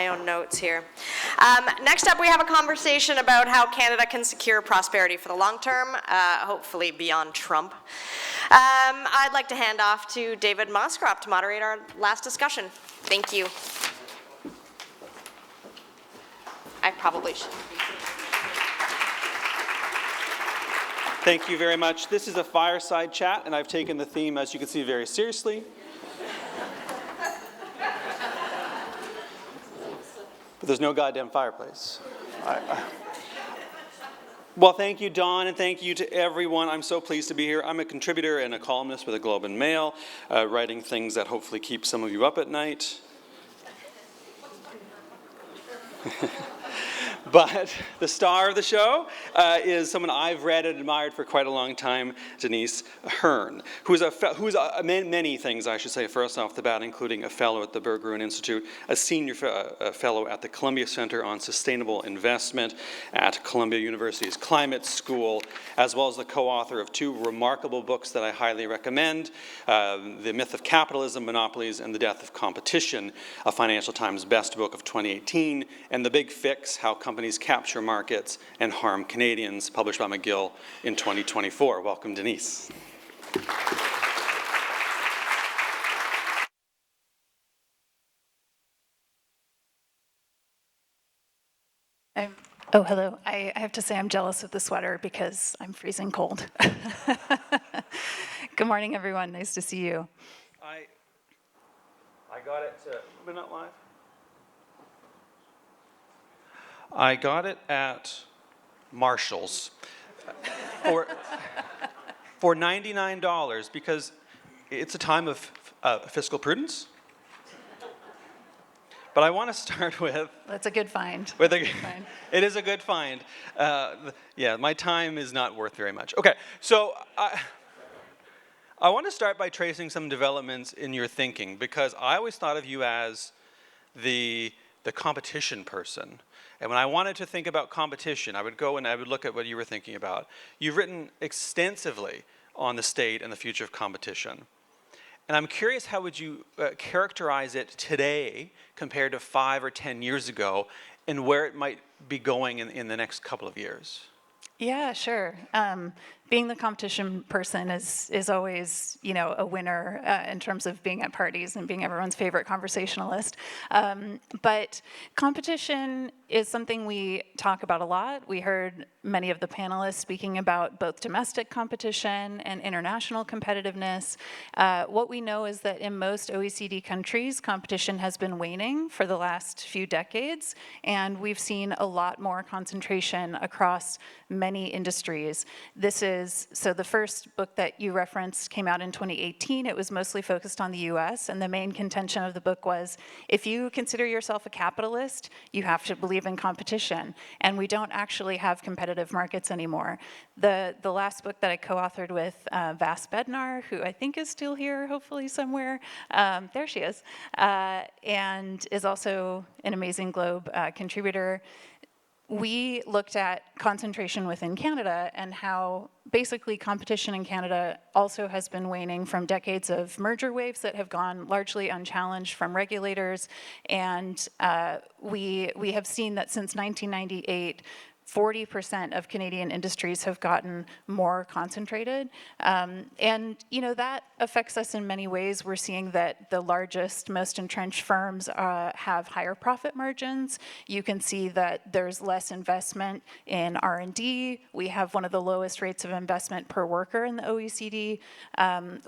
own notes here. Next up, we have a conversation about how Canada can secure prosperity for the long term, hopefully beyond Trump. I'd like to hand off to David Moskrop to moderate our last discussion. Thank you. I probably should. Thank you very much. This is a fireside chat, and I've taken the theme, as you can see, very seriously. But there's no goddamn fireplace. Well, thank you, Don, and thank you to everyone. I'm so pleased to be here. I'm a contributor and a columnist with the Globe and Mail, writing things that hopefully keep some of you up at night. But the star of the show is someone I've read and admired for quite a long time, Denise Hearn, who's many things, I should say, first off the bat, including a fellow at the Berggruen Institute, a senior fellow at the Columbia Center on Sustainable Investment at Columbia University's Climate School, as well as the co-author of two remarkable books that I highly recommend, The Myth of Capitalism, Monopolies, and the Death of Competition, a Financial Times best book of 2018, and The Big Fix, How Companies Capture Markets and Harm Canadians, published by McGill in 2024. Welcome, Denise. Oh, hello. I have to say I'm jealous of the sweater because I'm freezing cold. Good morning, everyone. Nice to see you. I got it. We're not live. I got it at Marshall's for $99 because it's a time of fiscal prudence. But I want to start with... That's a good find. It is a good find. Yeah, my time is not worth very much. Okay, so I want to start by tracing some developments in your thinking, because I always thought of you as the competition person. And when I wanted to think about competition, I would go and I would look at what you were thinking about. You've written extensively on the state and the future of competition. And I'm curious, how would you characterize it today compared to 5 or 10 years ago, and where it might be going in the next couple of years? Yeah, sure. Being the competition person is always, you know, a winner in terms of being at parties and being everyone's favorite conversationalist. But competition is something we talk about a lot. We heard many of the panelists speaking about both domestic competition and international competitiveness. What we know is that in most OECD countries, competition has been waning for the last few decades, and we've seen a lot more concentration across many industries. This is so the first book that you referenced came out in 2018. It was mostly focused on the US, and the main contention of the book was, if you consider yourself a capitalist, you have to believe in competition, and we don't actually have competitive markets anymore. The last book that I co-authored with Vas Bednar, who I think is still here, hopefully somewhere, there she is, and is also an Amazing Globe contributor. We looked at concentration within Canada and how basically competition in Canada also has been waning from decades of merger waves that have gone largely unchallenged from regulators. And we have seen that since 1998, 40% of Canadian industries have gotten more concentrated. And that affects us in many ways. We're seeing that the largest, most entrenched firms have higher profit margins. You can see that there's less investment in R&D. We have one of the lowest rates of investment per worker in the OECD.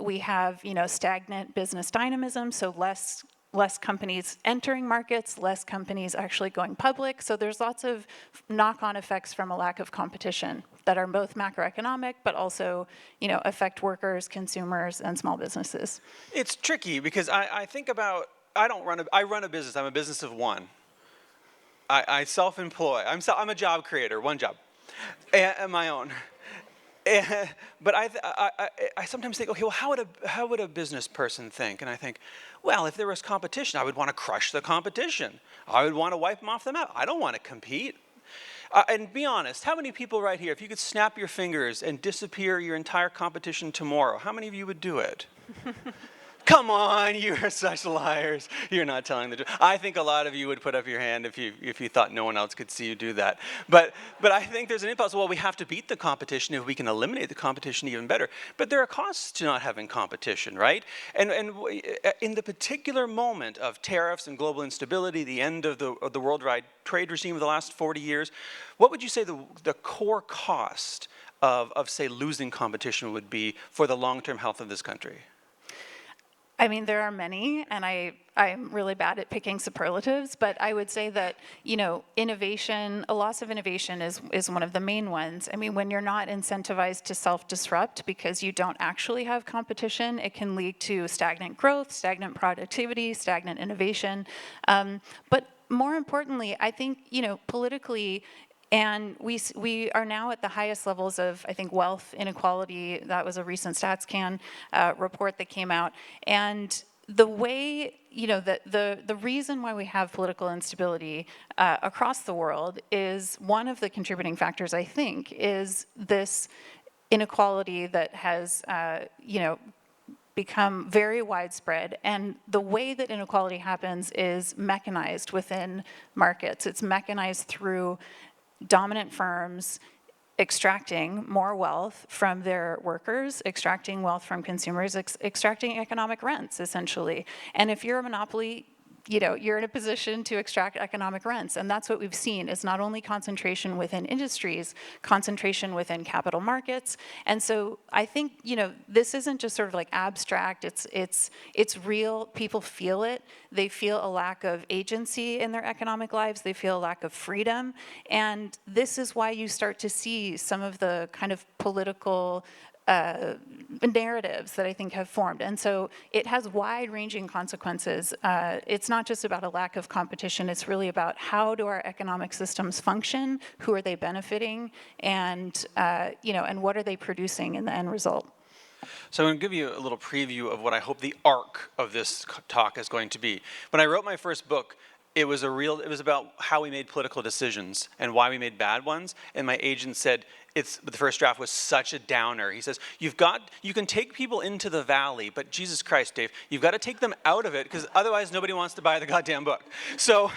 We have stagnant business dynamism, so less companies entering markets, less companies actually going public. So there's lots of knock-on effects from a lack of competition that are both macroeconomic, but also, affect workers, consumers, and small businesses. It's tricky because I think about, I run a business. I'm a business of one. I self-employ. I'm a job creator, one job, and my own. But I sometimes think, okay, well, how would a business person think? And I think, well, if there was competition, I would want to crush the competition. I would want to wipe them off the map. I don't want to compete. And be honest, how many people right here, if you could snap your fingers and disappear your entire competition tomorrow, how many of you would do it? Come on, you are such liars. You're not telling the truth. I think a lot of you would put up your hand if you thought no one else could see you do that. But I think there's an impulse, well, we have to beat the competition. If we can eliminate the competition, even better. But there are costs to not having competition, right? And in the particular moment of tariffs and global instability, the end of the worldwide trade regime of the last 40 years, what would you say the core cost of, say, losing competition would be for the long-term health of this country? I mean, there are many, and I'm really bad at picking superlatives, but I would say that, innovation, a loss of innovation is one of the main ones. I mean, when you're not incentivized to self-disrupt because you don't actually have competition, it can lead to stagnant growth, stagnant productivity, stagnant innovation. But more importantly, I think, politically, and we are now at the highest levels of, I think, wealth inequality. That was a recent StatsCan report that came out. And the way, the reason why we have political instability across the world is one of the contributing factors, I think, is this inequality that has, become very widespread. And the way that inequality happens is mechanized within markets. It's mechanized through dominant firms extracting more wealth from their workers, extracting wealth from consumers, extracting economic rents, essentially. And if you're a monopoly, you're in a position to extract economic rents. And that's what we've seen, is not only concentration within industries, concentration within capital markets. And so I think, this isn't just sort of like abstract, it's real. People feel it. They feel a lack of agency in their economic lives. They feel a lack of freedom. And this is why you start to see some of the kind of political narratives that I think have formed. And so it has wide-ranging consequences. It's not just about a lack of competition, it's really about how do our economic systems function, who are they benefiting, and and what are they producing in the end result. So I'm going to give you a little preview of what I hope the arc of this talk is going to be. When I wrote my first book, it was about how we made political decisions and why we made bad ones. And my agent said, the first draft was such a downer. He says, you can take people into the valley, but Jesus Christ, Dave, you've got to take them out of it because otherwise nobody wants to buy the goddamn book. So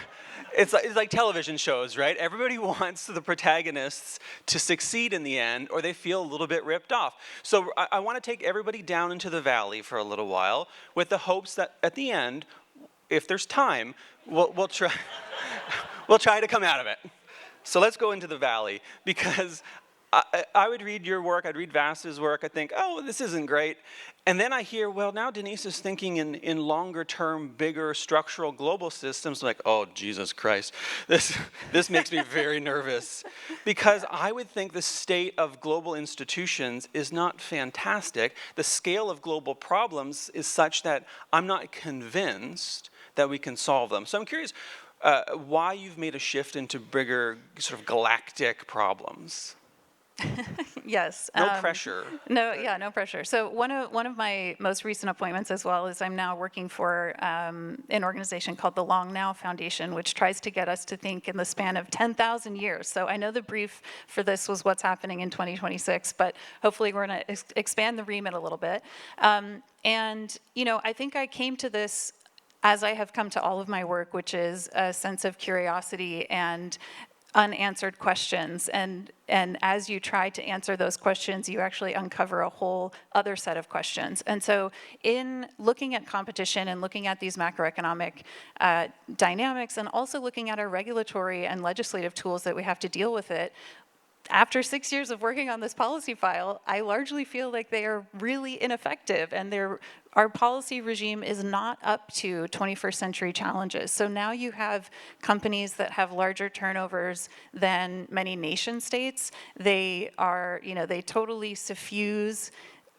it's like television shows, right? Everybody wants the protagonists to succeed in the end, or they feel a little bit ripped off. So I want to take everybody down into the valley for a little while with the hopes that at the end, if there's time, we'll try to come out of it. So let's go into the valley, because I would read your work, I'd read Vasta's work, I'd think, oh, this isn't great. And then I hear, well, now Denise is thinking in longer term, bigger structural global systems. I'm like, oh, Jesus Christ, this makes me very nervous. Because I would think the state of global institutions is not fantastic. The scale of global problems is such that I'm not convinced that we can solve them. So I'm curious why you've made a shift into bigger sort of galactic problems. Yes. No pressure. No, yeah, no pressure. So one of my most recent appointments as well is I'm now working for an organization called the Long Now Foundation, which tries to get us to think in the span of 10,000 years. So I know the brief for this was what's happening in 2026, but hopefully we're going to expand the remit a little bit. And, you know, I think I came to this as I have come to all of my work, which is a sense of curiosity and unanswered questions, and as you try to answer those questions, you actually uncover a whole other set of questions. And so in looking at competition and looking at these macroeconomic dynamics, and also looking at our regulatory and legislative tools that we have to deal with it, after 6 years of working on this policy file, I largely feel like they are really ineffective, and our policy regime is not up to 21st century challenges. So now you have companies that have larger turnovers than many nation states. They are, you know, they totally suffuse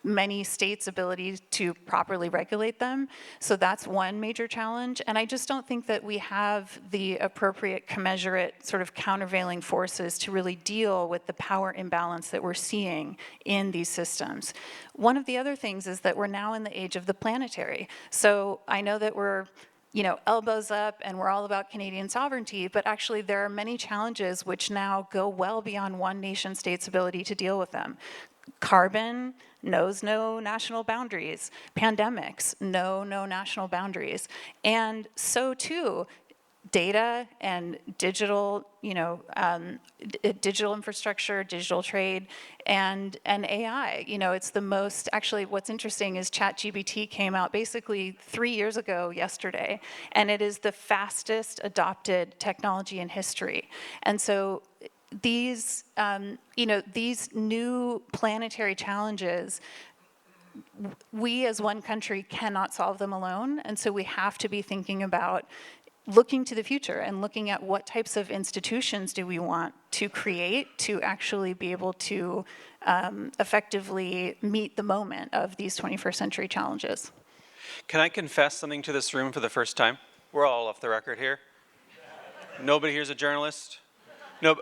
many states' ability to properly regulate them. So that's one major challenge. And I just don't think that we have the appropriate commensurate sort of countervailing forces to really deal with the power imbalance that we're seeing in these systems. One of the other things is that we're now in the age of the planetary. So I know that we're, you know, elbows up and we're all about Canadian sovereignty, but actually there are many challenges which now go well beyond one nation state's ability to deal with them. Carbon knows no national boundaries. Pandemics know no national boundaries. And so too, data and digital, you know, digital infrastructure, digital trade, and AI. You know, it's the most, actually what's interesting is ChatGPT came out basically 3 years ago yesterday, and it is the fastest adopted technology in history. And so these, you know, these new planetary challenges, we as one country cannot solve them alone, and so we have to be thinking about looking to the future and looking at what types of institutions do we want to create to actually be able to effectively meet the moment of these 21st century challenges. Can I confess something to this room for the first time? We're all off the record here. Nobody here's a journalist. No,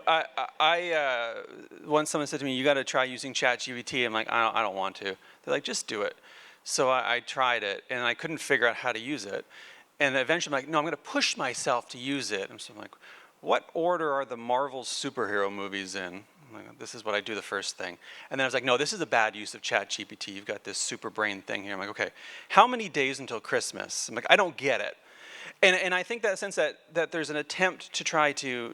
once someone said to me, you got to try using ChatGPT. I'm like, I don't want to. They're like, just do it. So I tried it, and I couldn't figure out how to use it. And eventually I'm like, no, I'm going to push myself to use it. And so I'm like, what order are the Marvel superhero movies in? I'm like, this is what I do the first thing. And then I was like, no, this is a bad use of ChatGPT. You've got this super brain thing here. I'm like, okay, how many days until Christmas? I'm like, I don't get it. And I think that sense that there's an attempt to try to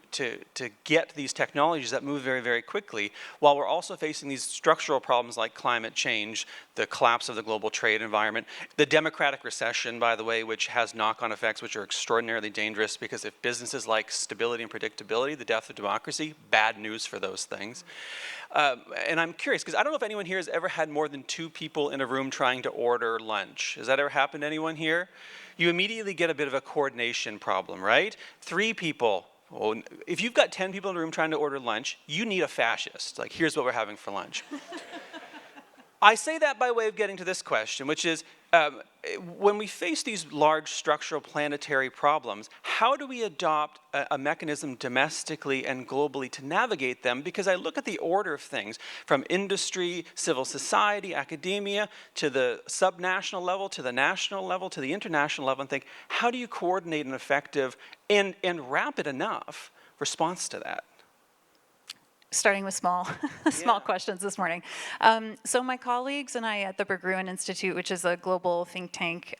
get these technologies that move very, very quickly, while we're also facing these structural problems like climate change, the collapse of the global trade environment, the democratic recession, by the way, which has knock-on effects which are extraordinarily dangerous, because if businesses like stability and predictability, the death of democracy, bad news for those things. And I'm curious, because I don't know if anyone here has ever had more than 2 people in a room trying to order lunch. Has that ever happened to anyone here? You immediately get a bit of a coordination problem, right? 3 people. Well, if you've got 10 people in a room trying to order lunch, you need a fascist. Like, here's what we're having for lunch. I say that by way of getting to this question, which is, when we face these large structural planetary problems, how do we adopt a mechanism domestically and globally to navigate them? Because I look at the order of things, from industry, civil society, academia, to the subnational level, to the national level, to the international level, and think, how do you coordinate an effective and rapid enough response to that? Starting with small questions this morning. So my colleagues and I at the Berggruen Institute, which is a global think tank,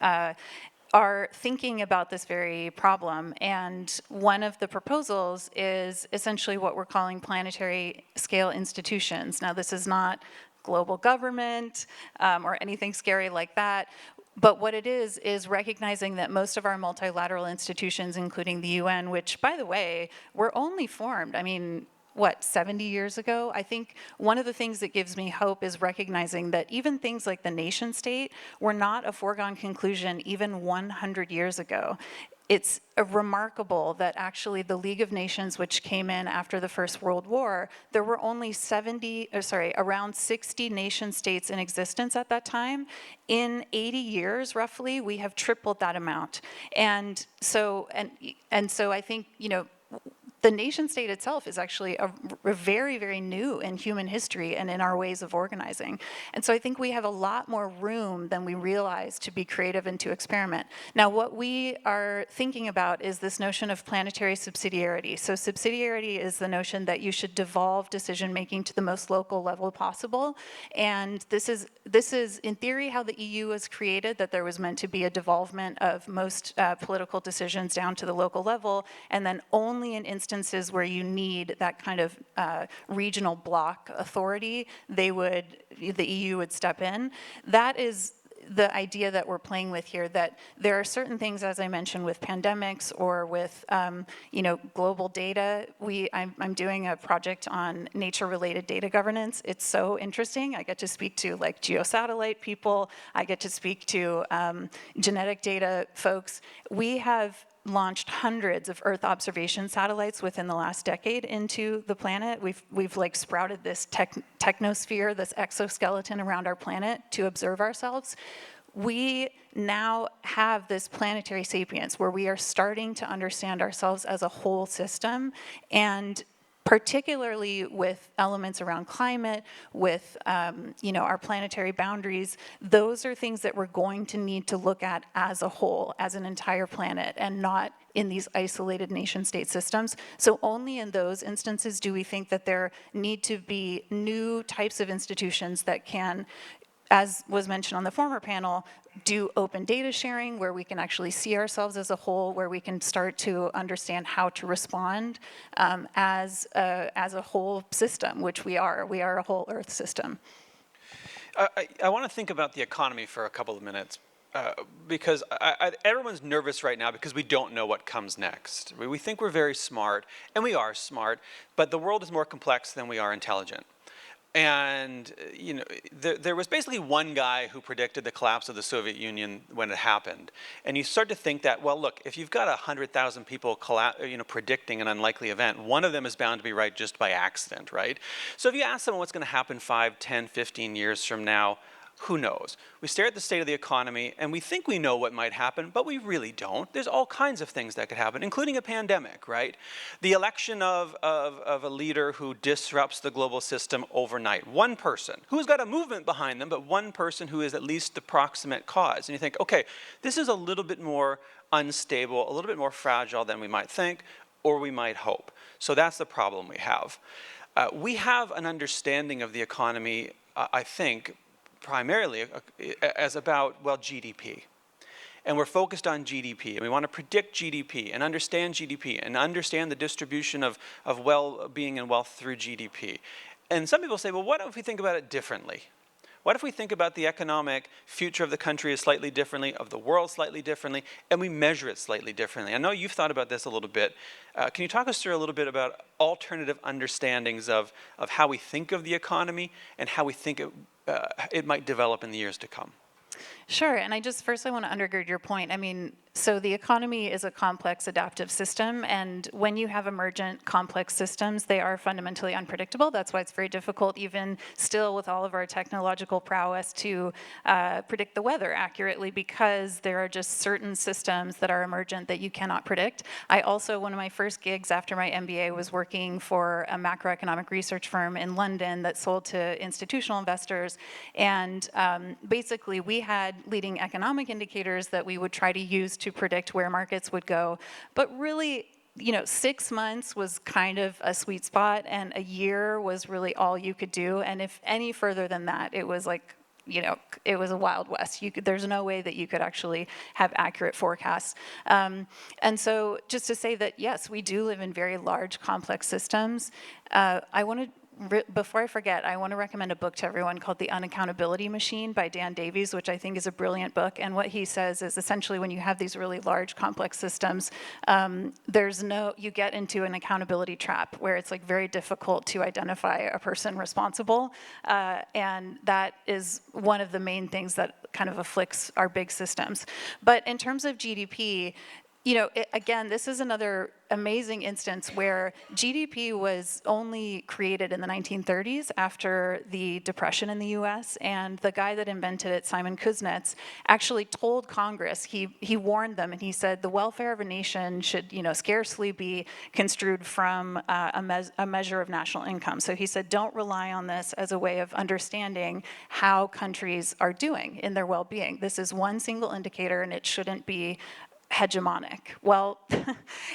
are thinking about this very problem. And one of the proposals is essentially what we're calling planetary scale institutions. Now, this is not global government or anything scary like that. But what it is recognizing that most of our multilateral institutions, including the UN, which, by the way, were only formed, I mean, 70 years ago. I think one of the things that gives me hope is recognizing that even things like the nation state were not a foregone conclusion even 100 years ago. It's remarkable that actually the League of Nations, which came in after the First World War, there were only around 60 nation states in existence at that time. In 80 years, roughly, we have tripled that amount. And so I think, the nation state itself is actually a very, very new in human history and in our ways of organizing. And so I think we have a lot more room than we realize to be creative and to experiment. Now, what we are thinking about is this notion of planetary subsidiarity. So subsidiarity is the notion that you should devolve decision-making to the most local level possible. And this is, in theory, how the EU was created, that there was meant to be a devolvement of most political decisions down to the local level, and then only in instances where you need that kind of regional bloc authority, the EU would step in. That is the idea that we're playing with here, that there are certain things, as I mentioned, with pandemics or with global data. I'm doing a project on nature-related data governance. It's so interesting. I get to speak to like geosatellite people. I get to speak to genetic data folks. We have launched hundreds of Earth observation satellites within the last decade into the planet. We've like sprouted this technosphere, this exoskeleton around our planet to observe ourselves. We now have this planetary sapience where we are starting to understand ourselves as a whole system, and particularly with elements around climate, with our planetary boundaries. Those are things that we're going to need to look at as a whole, as an entire planet, and not in these isolated nation-state systems. So only in those instances do we think that there need to be new types of institutions that can, as was mentioned on the former panel, do open data sharing where we can actually see ourselves as a whole, where we can start to understand how to respond as a whole system, which we are. We are a whole Earth system. I want to think about the economy for a couple of minutes. Because everyone's nervous right now because we don't know what comes next. We think we're very smart, and we are smart, but the world is more complex than we are intelligent. And there was basically one guy who predicted the collapse of the Soviet Union when it happened. And you start to think that, well, look, if you've got 100,000 people predicting an unlikely event, one of them is bound to be right just by accident, right? So if you ask someone what's going to happen 5, 10, 15 years from now, who knows? We stare at the state of the economy and we think we know what might happen, but we really don't. There's all kinds of things that could happen, including a pandemic, right? The election of a leader who disrupts the global system overnight. One person who's got a movement behind them, but one person who is at least the proximate cause. And you think, okay, this is a little bit more unstable, a little bit more fragile than we might think, or we might hope. So that's the problem we have. We have an understanding of the economy, I think, primarily as about, well, GDP. And we're focused on GDP, and we want to predict GDP and understand the distribution of well-being and wealth through GDP. And some people say, well, what if we think about it differently? What if we think about the economic future of the country slightly differently, of the world slightly differently, and we measure it slightly differently? I know you've thought about this a little bit. Can you talk us through a little bit about alternative understandings of how we think of the economy and how we think it might develop in the years to come? Sure, and I want to undergird your point. I mean, so the economy is a complex adaptive system, and when you have emergent complex systems, they are fundamentally unpredictable. That's why it's very difficult, even still with all of our technological prowess, to predict the weather accurately, because there are just certain systems that are emergent that you cannot predict. I also, one of my first gigs after my MBA was working for a macroeconomic research firm in London that sold to institutional investors, and basically we had leading economic indicators that we would try to use to predict where markets would go. But really, 6 months was kind of a sweet spot, and a year was really all you could do. And if any further than that, it was like, it was a Wild West. There's no way that you could actually have accurate forecasts. And so just to say that, yes, we do live in very large, complex systems. I want to before I forget, I want to recommend a book to everyone called The Unaccountability Machine by Dan Davies, which I think is a brilliant book. And what he says is essentially when you have these really large, complex systems, you get into an accountability trap where it's like very difficult to identify a person responsible. And that is one of the main things that kind of afflicts our big systems. But in terms of GDP, again, this is another amazing instance where GDP was only created in the 1930s after the Depression in the US, and the guy that invented it, Simon Kuznets, actually told Congress, he warned them, and he said the welfare of a nation should, scarcely be construed from a measure of national income. So he said, don't rely on this as a way of understanding how countries are doing in their well-being. This is one single indicator, and it shouldn't be hegemonic. Well,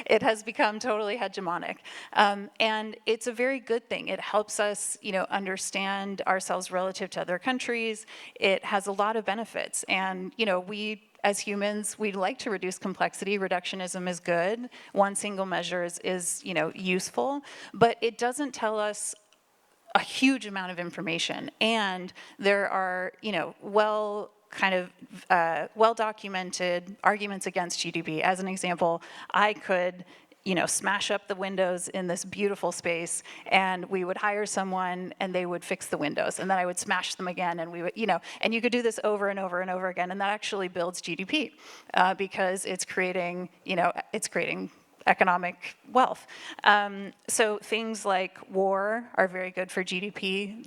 it has become totally hegemonic. And it's a very good thing. It helps us, understand ourselves relative to other countries. It has a lot of benefits. And, we, as humans, we like to reduce complexity. Reductionism is good. One single measure is useful. But it doesn't tell us a huge amount of information. And there are, well-documented arguments against GDP. As an example, I could, smash up the windows in this beautiful space, and we would hire someone, and they would fix the windows, and then I would smash them again, and we would, and you could do this over and over and over again, and that actually builds GDP because it's creating, economic wealth. So things like war are very good for GDP.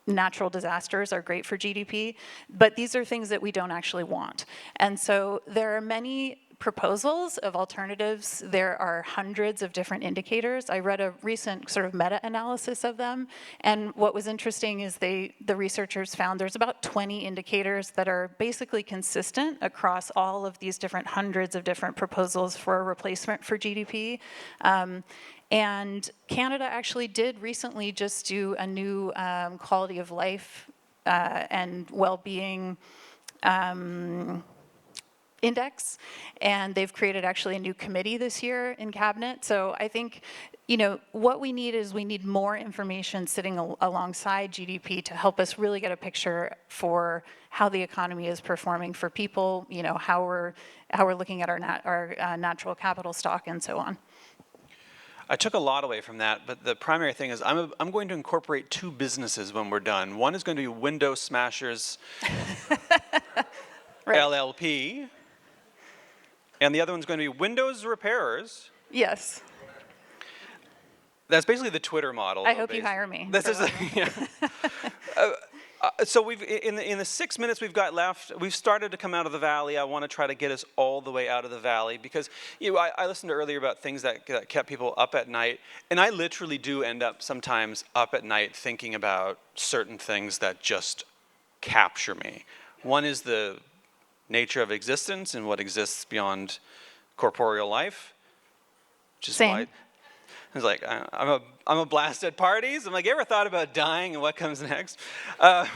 Natural disasters are great for GDP, but these are things that we don't actually want. And so there are many proposals of alternatives. There are hundreds of different indicators. I read a recent sort of meta-analysis of them, and what was interesting is the researchers found there's about 20 indicators that are basically consistent across all of these different hundreds of different proposals for a replacement for GDP. And Canada actually did recently just do a new quality of life and well-being index, and they've created actually a new committee this year in cabinet. So I think, what we need more information sitting alongside GDP to help us really get a picture for how the economy is performing for people, how we're looking at our natural capital stock and so on. I took a lot away from that, but the primary thing is I'm going to incorporate two businesses when we're done. One is going to be Window Smashers Right. LLP, and the other one's going to be Windows Repairers. Yes. That's basically the Twitter model. I hope you hire me. This is yeah. So we've in the 6 minutes we've got left, we've started to come out of the valley. I want to try to get us all the way out of the valley because I listened earlier about things that kept people up at night, and I literally do end up sometimes up at night thinking about certain things that just capture me. One is the nature of existence and what exists beyond corporeal life. Which is why it's like I'm a blast at parties. I'm like, you ever thought about dying and what comes next? I'm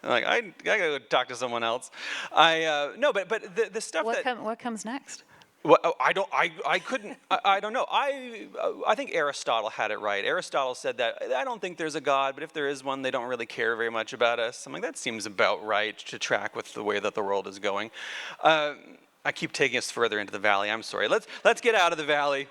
like, I gotta go talk to someone else. No, but the stuff what comes next? Well, I don't know. I think Aristotle had it right. Aristotle said that I don't think there's a God, but if there is one, they don't really care very much about us. I'm like, that seems about right to track with the way that the world is going. I keep taking us further into the valley. I'm sorry. Let's get out of the valley.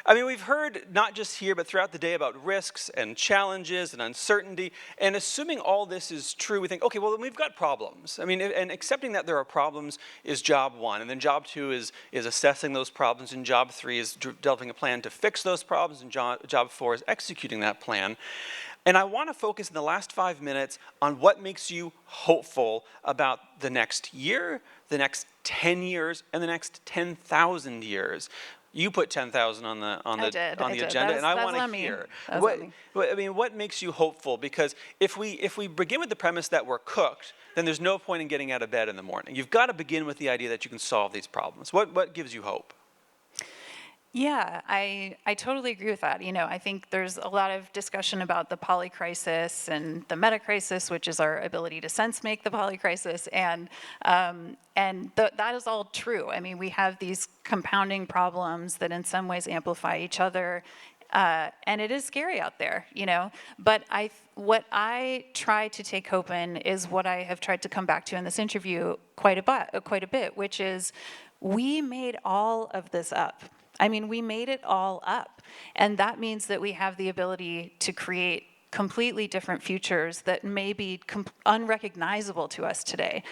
I mean, we've heard not just here, but throughout the day about risks and challenges and uncertainty. And assuming all this is true, we think, okay, well, then we've got problems. I mean, and accepting that there are problems is job one. And then job two is assessing those problems. And job three is developing a plan to fix those problems. And job four is executing that plan. And I want to focus in the last 5 minutes on what makes you hopeful about the next year, the next 10 years, and the next 10,000 years. You put 10,000 on the agenda, and I want to hear. What makes you hopeful? Because if we begin with the premise that we're cooked, then there's no point in getting out of bed in the morning. You've got to begin with the idea that you can solve these problems. What gives you hope? Yeah, I totally agree with that. I think there's a lot of discussion about the polycrisis and the metacrisis, which is our ability to sense-make the polycrisis, and that is all true. I mean, we have these compounding problems that in some ways amplify each other. And it is scary out there, you know. But what I try to take hope in is what I have tried to come back to in this interview quite a bit, which is we made all of this up. I mean, we made it all up. And that means that we have the ability to create completely different futures that may be unrecognizable to us today.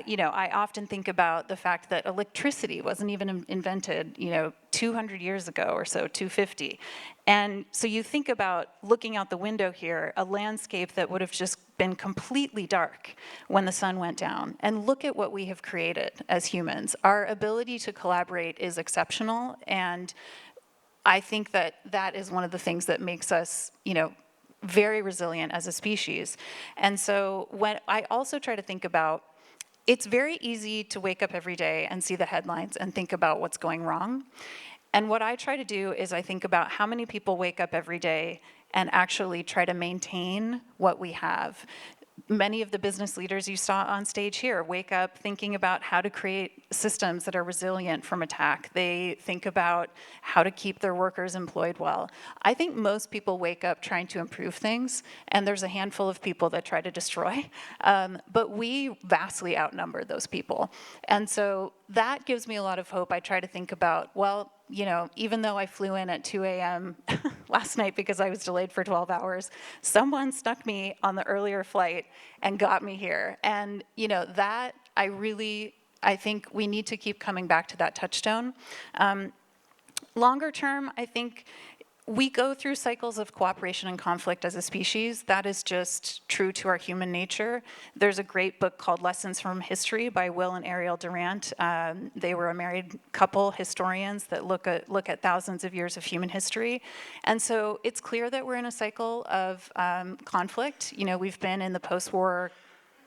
You know, I often think about the fact that electricity wasn't even invented, you know, 200 years ago or so, 250. And so you think about looking out the window here, a landscape that would have just been completely dark when the sun went down. And look at what we have created as humans. Our ability to collaborate is exceptional. And I think that that is one of the things that makes us, you know, very resilient as a species. And so when I also try to think about, it's very easy to wake up every day and see the headlines and think about what's going wrong. And what I try to do is I think about how many people wake up every day and actually try to maintain what we have. Many of the business leaders you saw on stage here wake up thinking about how to create systems that are resilient from attack. They think about how to keep their workers employed well. I think most people wake up trying to improve things, and there's a handful of people that try to destroy. But we vastly outnumber those people. And so that gives me a lot of hope. I try to think about, well, you know, even though I flew in at 2 a.m. last night because I was delayed for 12 hours, someone stuck me on the earlier flight and got me here. And, you know, that I think we need to keep coming back to that touchstone. Longer term, I think we go through cycles of cooperation and conflict as a species. That is just true to our human nature. There's a great book called Lessons from History by Will and Ariel Durant. They were a married couple, historians that look at thousands of years of human history. And so it's clear that we're in a cycle of conflict. You know, we've been in the post-war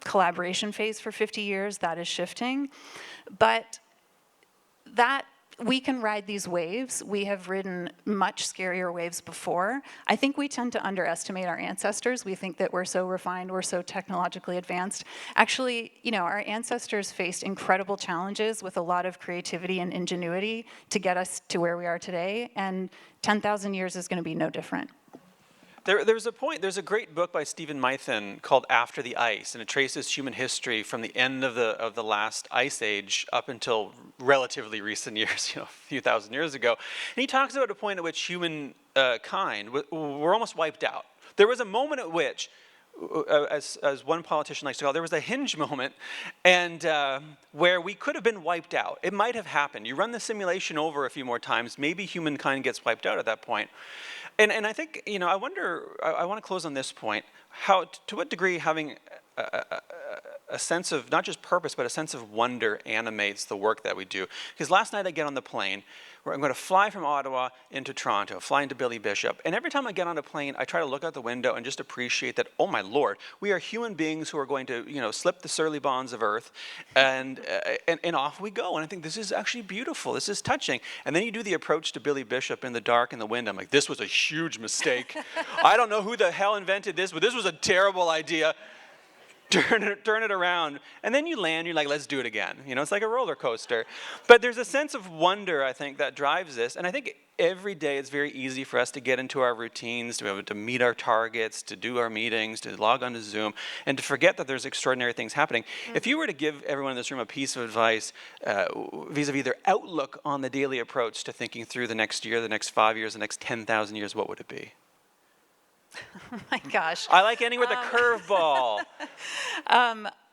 collaboration phase for 50 years. That is shifting. But that we can ride these waves. We have ridden much scarier waves before. I think we tend to underestimate our ancestors. We think that we're so refined, we're so technologically advanced. Actually, you know, our ancestors faced incredible challenges with a lot of creativity and ingenuity to get us to where we are today, and 10,000 years is going to be no different. There's a great book by Stephen Mythen called After the Ice, and it traces human history from the end of the last ice age up until relatively recent years, you know, a few thousand years ago. And he talks about a point at which humankind were almost wiped out. There was a moment at which, as one politician likes to call it, there was a hinge moment, and where we could have been wiped out. It might have happened. You run the simulation over a few more times, maybe humankind gets wiped out at that point. And I think, you know, I want to close on this point, how, to what degree having a sense of, not just purpose, but a sense of wonder animates the work that we do. Because last night I get on the plane, where I'm going to fly from Ottawa into Toronto, fly into Billy Bishop, and every time I get on a plane, I try to look out the window and just appreciate that, oh my Lord, we are human beings who are going to, you know, slip the surly bonds of Earth, and off we go. And I think this is actually beautiful. This is touching. And then you do the approach to Billy Bishop in the dark in the wind. I'm like, this was a huge mistake. I don't know who the hell invented this, but this was a terrible idea. Turn it around, and then you land, you're like, let's do it again. You know, it's like a roller coaster. But there's a sense of wonder, I think, that drives this. And I think every day it's very easy for us to get into our routines, to be able to meet our targets, to do our meetings, to log onto Zoom, and to forget that there's extraordinary things happening. Mm-hmm. If you were to give everyone in this room a piece of advice vis-a-vis their outlook on the daily approach to thinking through the next year, the next 5 years, the next 10,000 years, what would it be? Oh my gosh. I like ending with a curveball.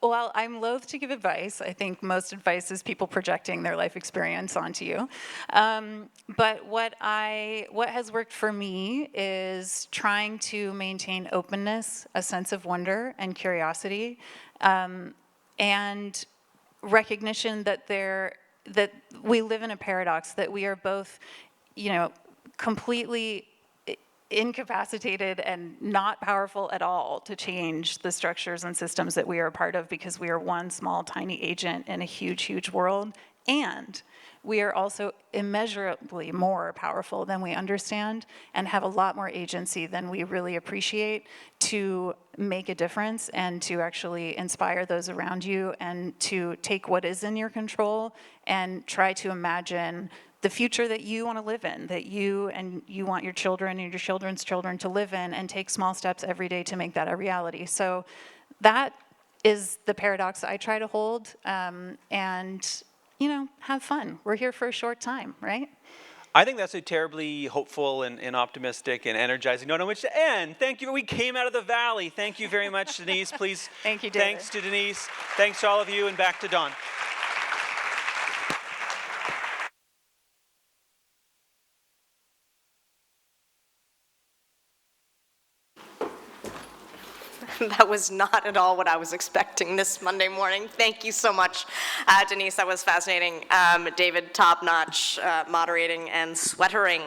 Well, I'm loath to give advice. I think most advice is people projecting their life experience onto you. But what has worked for me is trying to maintain openness, a sense of wonder and curiosity, and recognition that we live in a paradox, that we are both, you know, completely incapacitated and not powerful at all to change the structures and systems that we are a part of, because we are one small, tiny agent in a huge, huge world. And we are also immeasurably more powerful than we understand and have a lot more agency than we really appreciate to make a difference and to actually inspire those around you and to take what is in your control and try to imagine the future that you want to live in, that you want your children and your children's children to live in, and take small steps every day to make that a reality. So that is the paradox I try to hold, and, you know, have fun. We're here for a short time, right? I think that's a terribly hopeful and optimistic and energizing note on which to end. Thank you. We came out of the valley. Thank you very much, Denise. Please. Thank you, David. Thanks to Denise. Thanks to all of you, and back to Don. That was not at all what I was expecting this Monday morning. Thank you so much, Denise. That was fascinating. David, top-notch moderating and sweatering.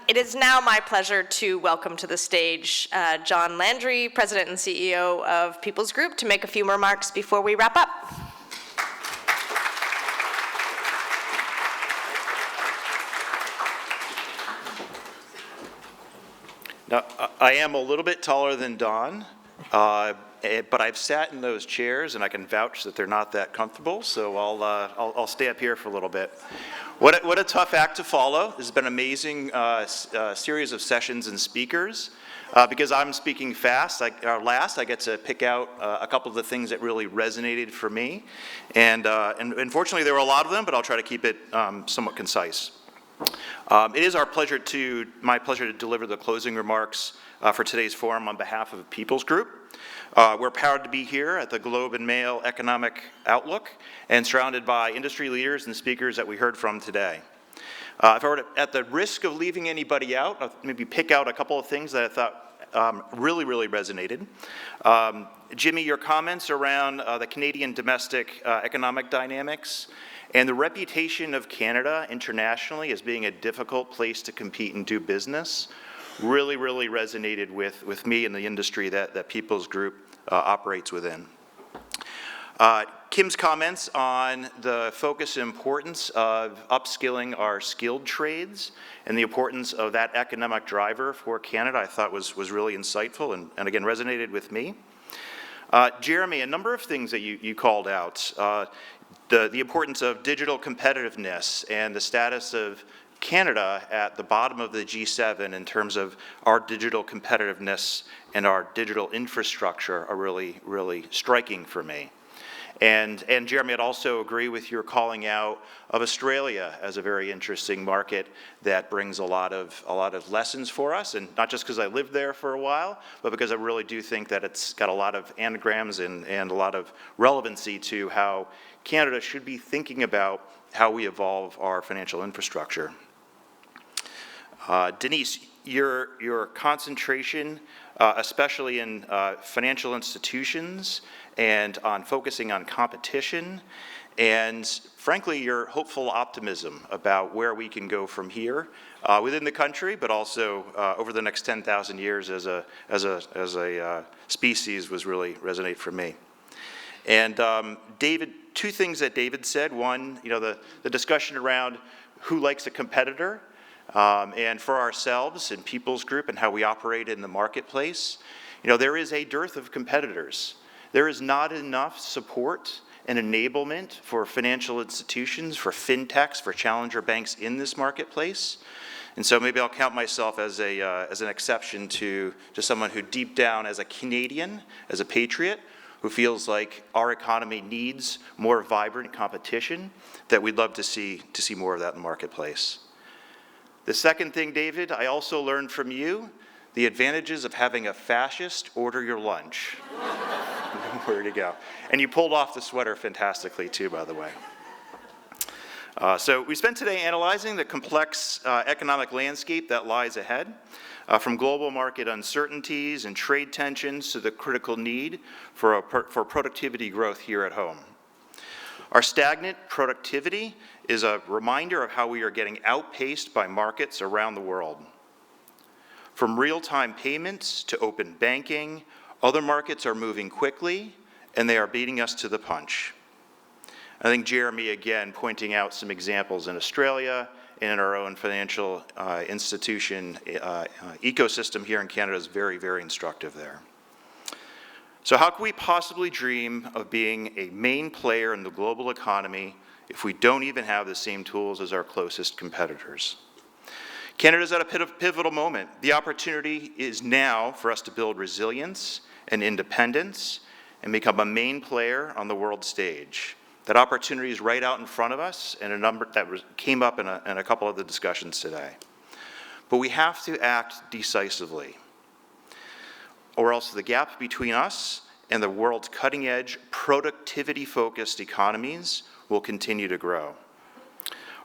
It is now my pleasure to welcome to the stage John Landry, President and CEO of People's Group, to make a few remarks before we wrap up. Now, I am a little bit taller than Don, but I've sat in those chairs and I can vouch that they're not that comfortable, so I'll stay up here for a little bit. What a tough act to follow. This has been an amazing series of sessions and speakers. Because I'm speaking fast, last, I get to pick out a couple of the things that really resonated for me. And unfortunately, there were a lot of them, but I'll try to keep it somewhat concise. It is my pleasure to deliver the closing remarks for today's forum on behalf of People's Group. We're proud to be here at the Globe and Mail Economic Outlook and surrounded by industry leaders and speakers that we heard from today. If I were to, at the risk of leaving anybody out, I'll maybe pick out a couple of things that I thought really resonated. Jimmy, your comments around the Canadian domestic economic dynamics and the reputation of Canada internationally as being a difficult place to compete and do business really resonated with me and the industry that People's Group operates within. Kim's comments on the focus and importance of upskilling our skilled trades and the importance of that economic driver for Canada I thought was really insightful and again resonated with me. Jeremy, a number of things that you called out. The importance of digital competitiveness and the status of Canada at the bottom of the G7 in terms of our digital competitiveness and our digital infrastructure are really striking for me. And Jeremy, I'd also agree with your calling out of Australia as a very interesting market that brings a lot of lessons for us, and not just because I lived there for a while, but because I really do think that it's got a lot of anagrams and a lot of relevancy to how Canada should be thinking about how we evolve our financial infrastructure. Denise, your concentration, especially in financial institutions and on focusing on competition, and frankly, your hopeful optimism about where we can go from here within the country, but also over the next 10,000 years as a species was really resonate for me. And David, two things that David said. One, the discussion around who likes a competitor, and for ourselves and People's Group and how we operate in the marketplace. There is a dearth of competitors. There is not enough support and enablement for financial institutions, for fintechs, for challenger banks in this marketplace. And so maybe I'll count myself as an exception to someone who deep down as a Canadian, as a patriot, who feels like our economy needs more vibrant competition, that we'd love to see more of that in the marketplace. The second thing, David, I also learned from you, the advantages of having a fascist order your lunch. Where to go. And you pulled off the sweater fantastically too, by the way. So we spent today analyzing the complex economic landscape that lies ahead, from global market uncertainties and trade tensions to the critical need for productivity growth here at home. Our stagnant productivity is a reminder of how we are getting outpaced by markets around the world. From real-time payments to open banking, other markets are moving quickly, and they are beating us to the punch. I think Jeremy, again, pointing out some examples in Australia and in our own financial institution ecosystem here in Canada is very instructive there. So how can we possibly dream of being a main player in the global economy if we don't even have the same tools as our closest competitors? Canada's at a pivotal moment. The opportunity is now for us to build resilience and independence and become a main player on the world stage. That opportunity is right out in front of us, and a number that came up in a couple of the discussions today. But we have to act decisively, or else the gap between us and the world's cutting-edge, productivity-focused economies will continue to grow.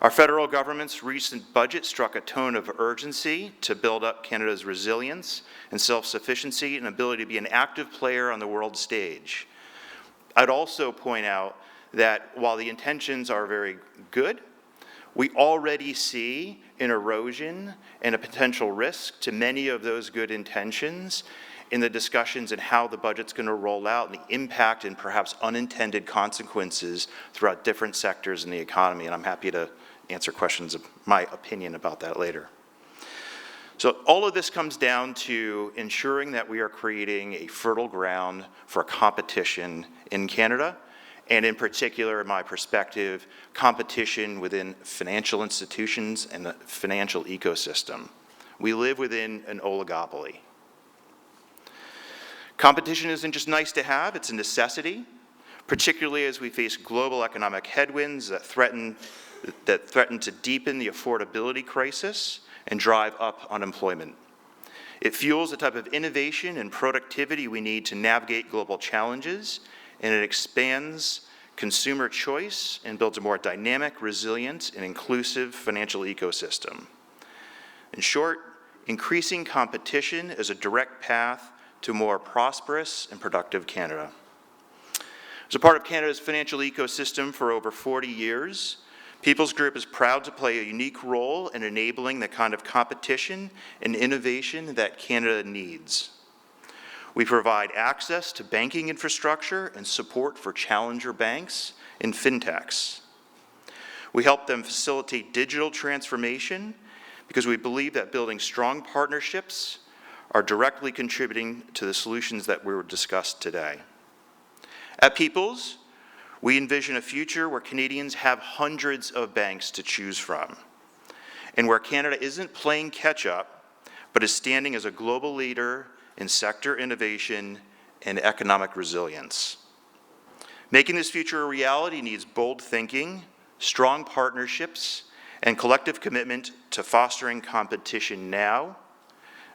Our federal government's recent budget struck a tone of urgency to build up Canada's resilience and self-sufficiency and ability to be an active player on the world stage. I'd also point out that while the intentions are very good, we already see an erosion and a potential risk to many of those good intentions in the discussions and how the budget's going to roll out and the impact and perhaps unintended consequences throughout different sectors in the economy. And I'm happy to answer questions of my opinion about that later. So all of this comes down to ensuring that we are creating a fertile ground for competition in Canada, and in particular, in my perspective, competition within financial institutions and the financial ecosystem. We live within an oligopoly. Competition isn't just nice to have, it's a necessity, particularly as we face global economic headwinds that threaten to deepen the affordability crisis and drive up unemployment. It fuels the type of innovation and productivity we need to navigate global challenges, and it expands consumer choice and builds a more dynamic, resilient, and inclusive financial ecosystem. In short, increasing competition is a direct path to a more prosperous and productive Canada. As a part of Canada's financial ecosystem for over 40 years, People's Group is proud to play a unique role in enabling the kind of competition and innovation that Canada needs. We provide access to banking infrastructure and support for challenger banks and fintechs. We help them facilitate digital transformation because we believe that building strong partnerships are directly contributing to the solutions that were discussed today. At People's, we envision a future where Canadians have hundreds of banks to choose from, and where Canada isn't playing catch-up, but is standing as a global leader in sector innovation and economic resilience. Making this future a reality needs bold thinking, strong partnerships, and collective commitment to fostering competition now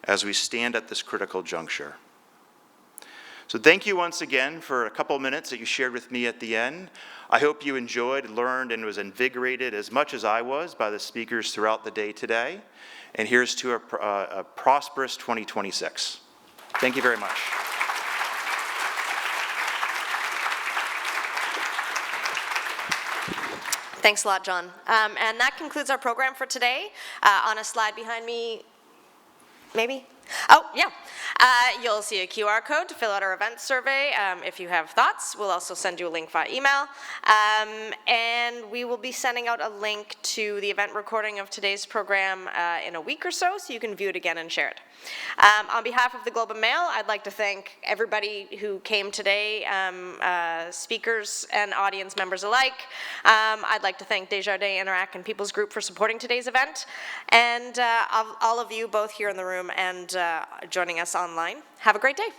as we stand at this critical juncture. So thank you once again for a couple minutes that you shared with me at the end. I hope you enjoyed, learned, and was invigorated as much as I was by the speakers throughout the day today. And here's to a prosperous 2026. Thank you very much. Thanks a lot, John. And that concludes our program for today. On a slide behind me, maybe? Oh, yeah. You'll see a QR code to fill out our event survey if you have thoughts. We'll also send you a link via email. And we will be sending out a link to the event recording of today's program in a week or so you can view it again and share it. On behalf of the Globe and Mail, I'd like to thank everybody who came today, speakers and audience members alike. I'd like to thank Desjardins Interact and People's Group for supporting today's event, and all of you both here in the room and joining us online. Have a great day.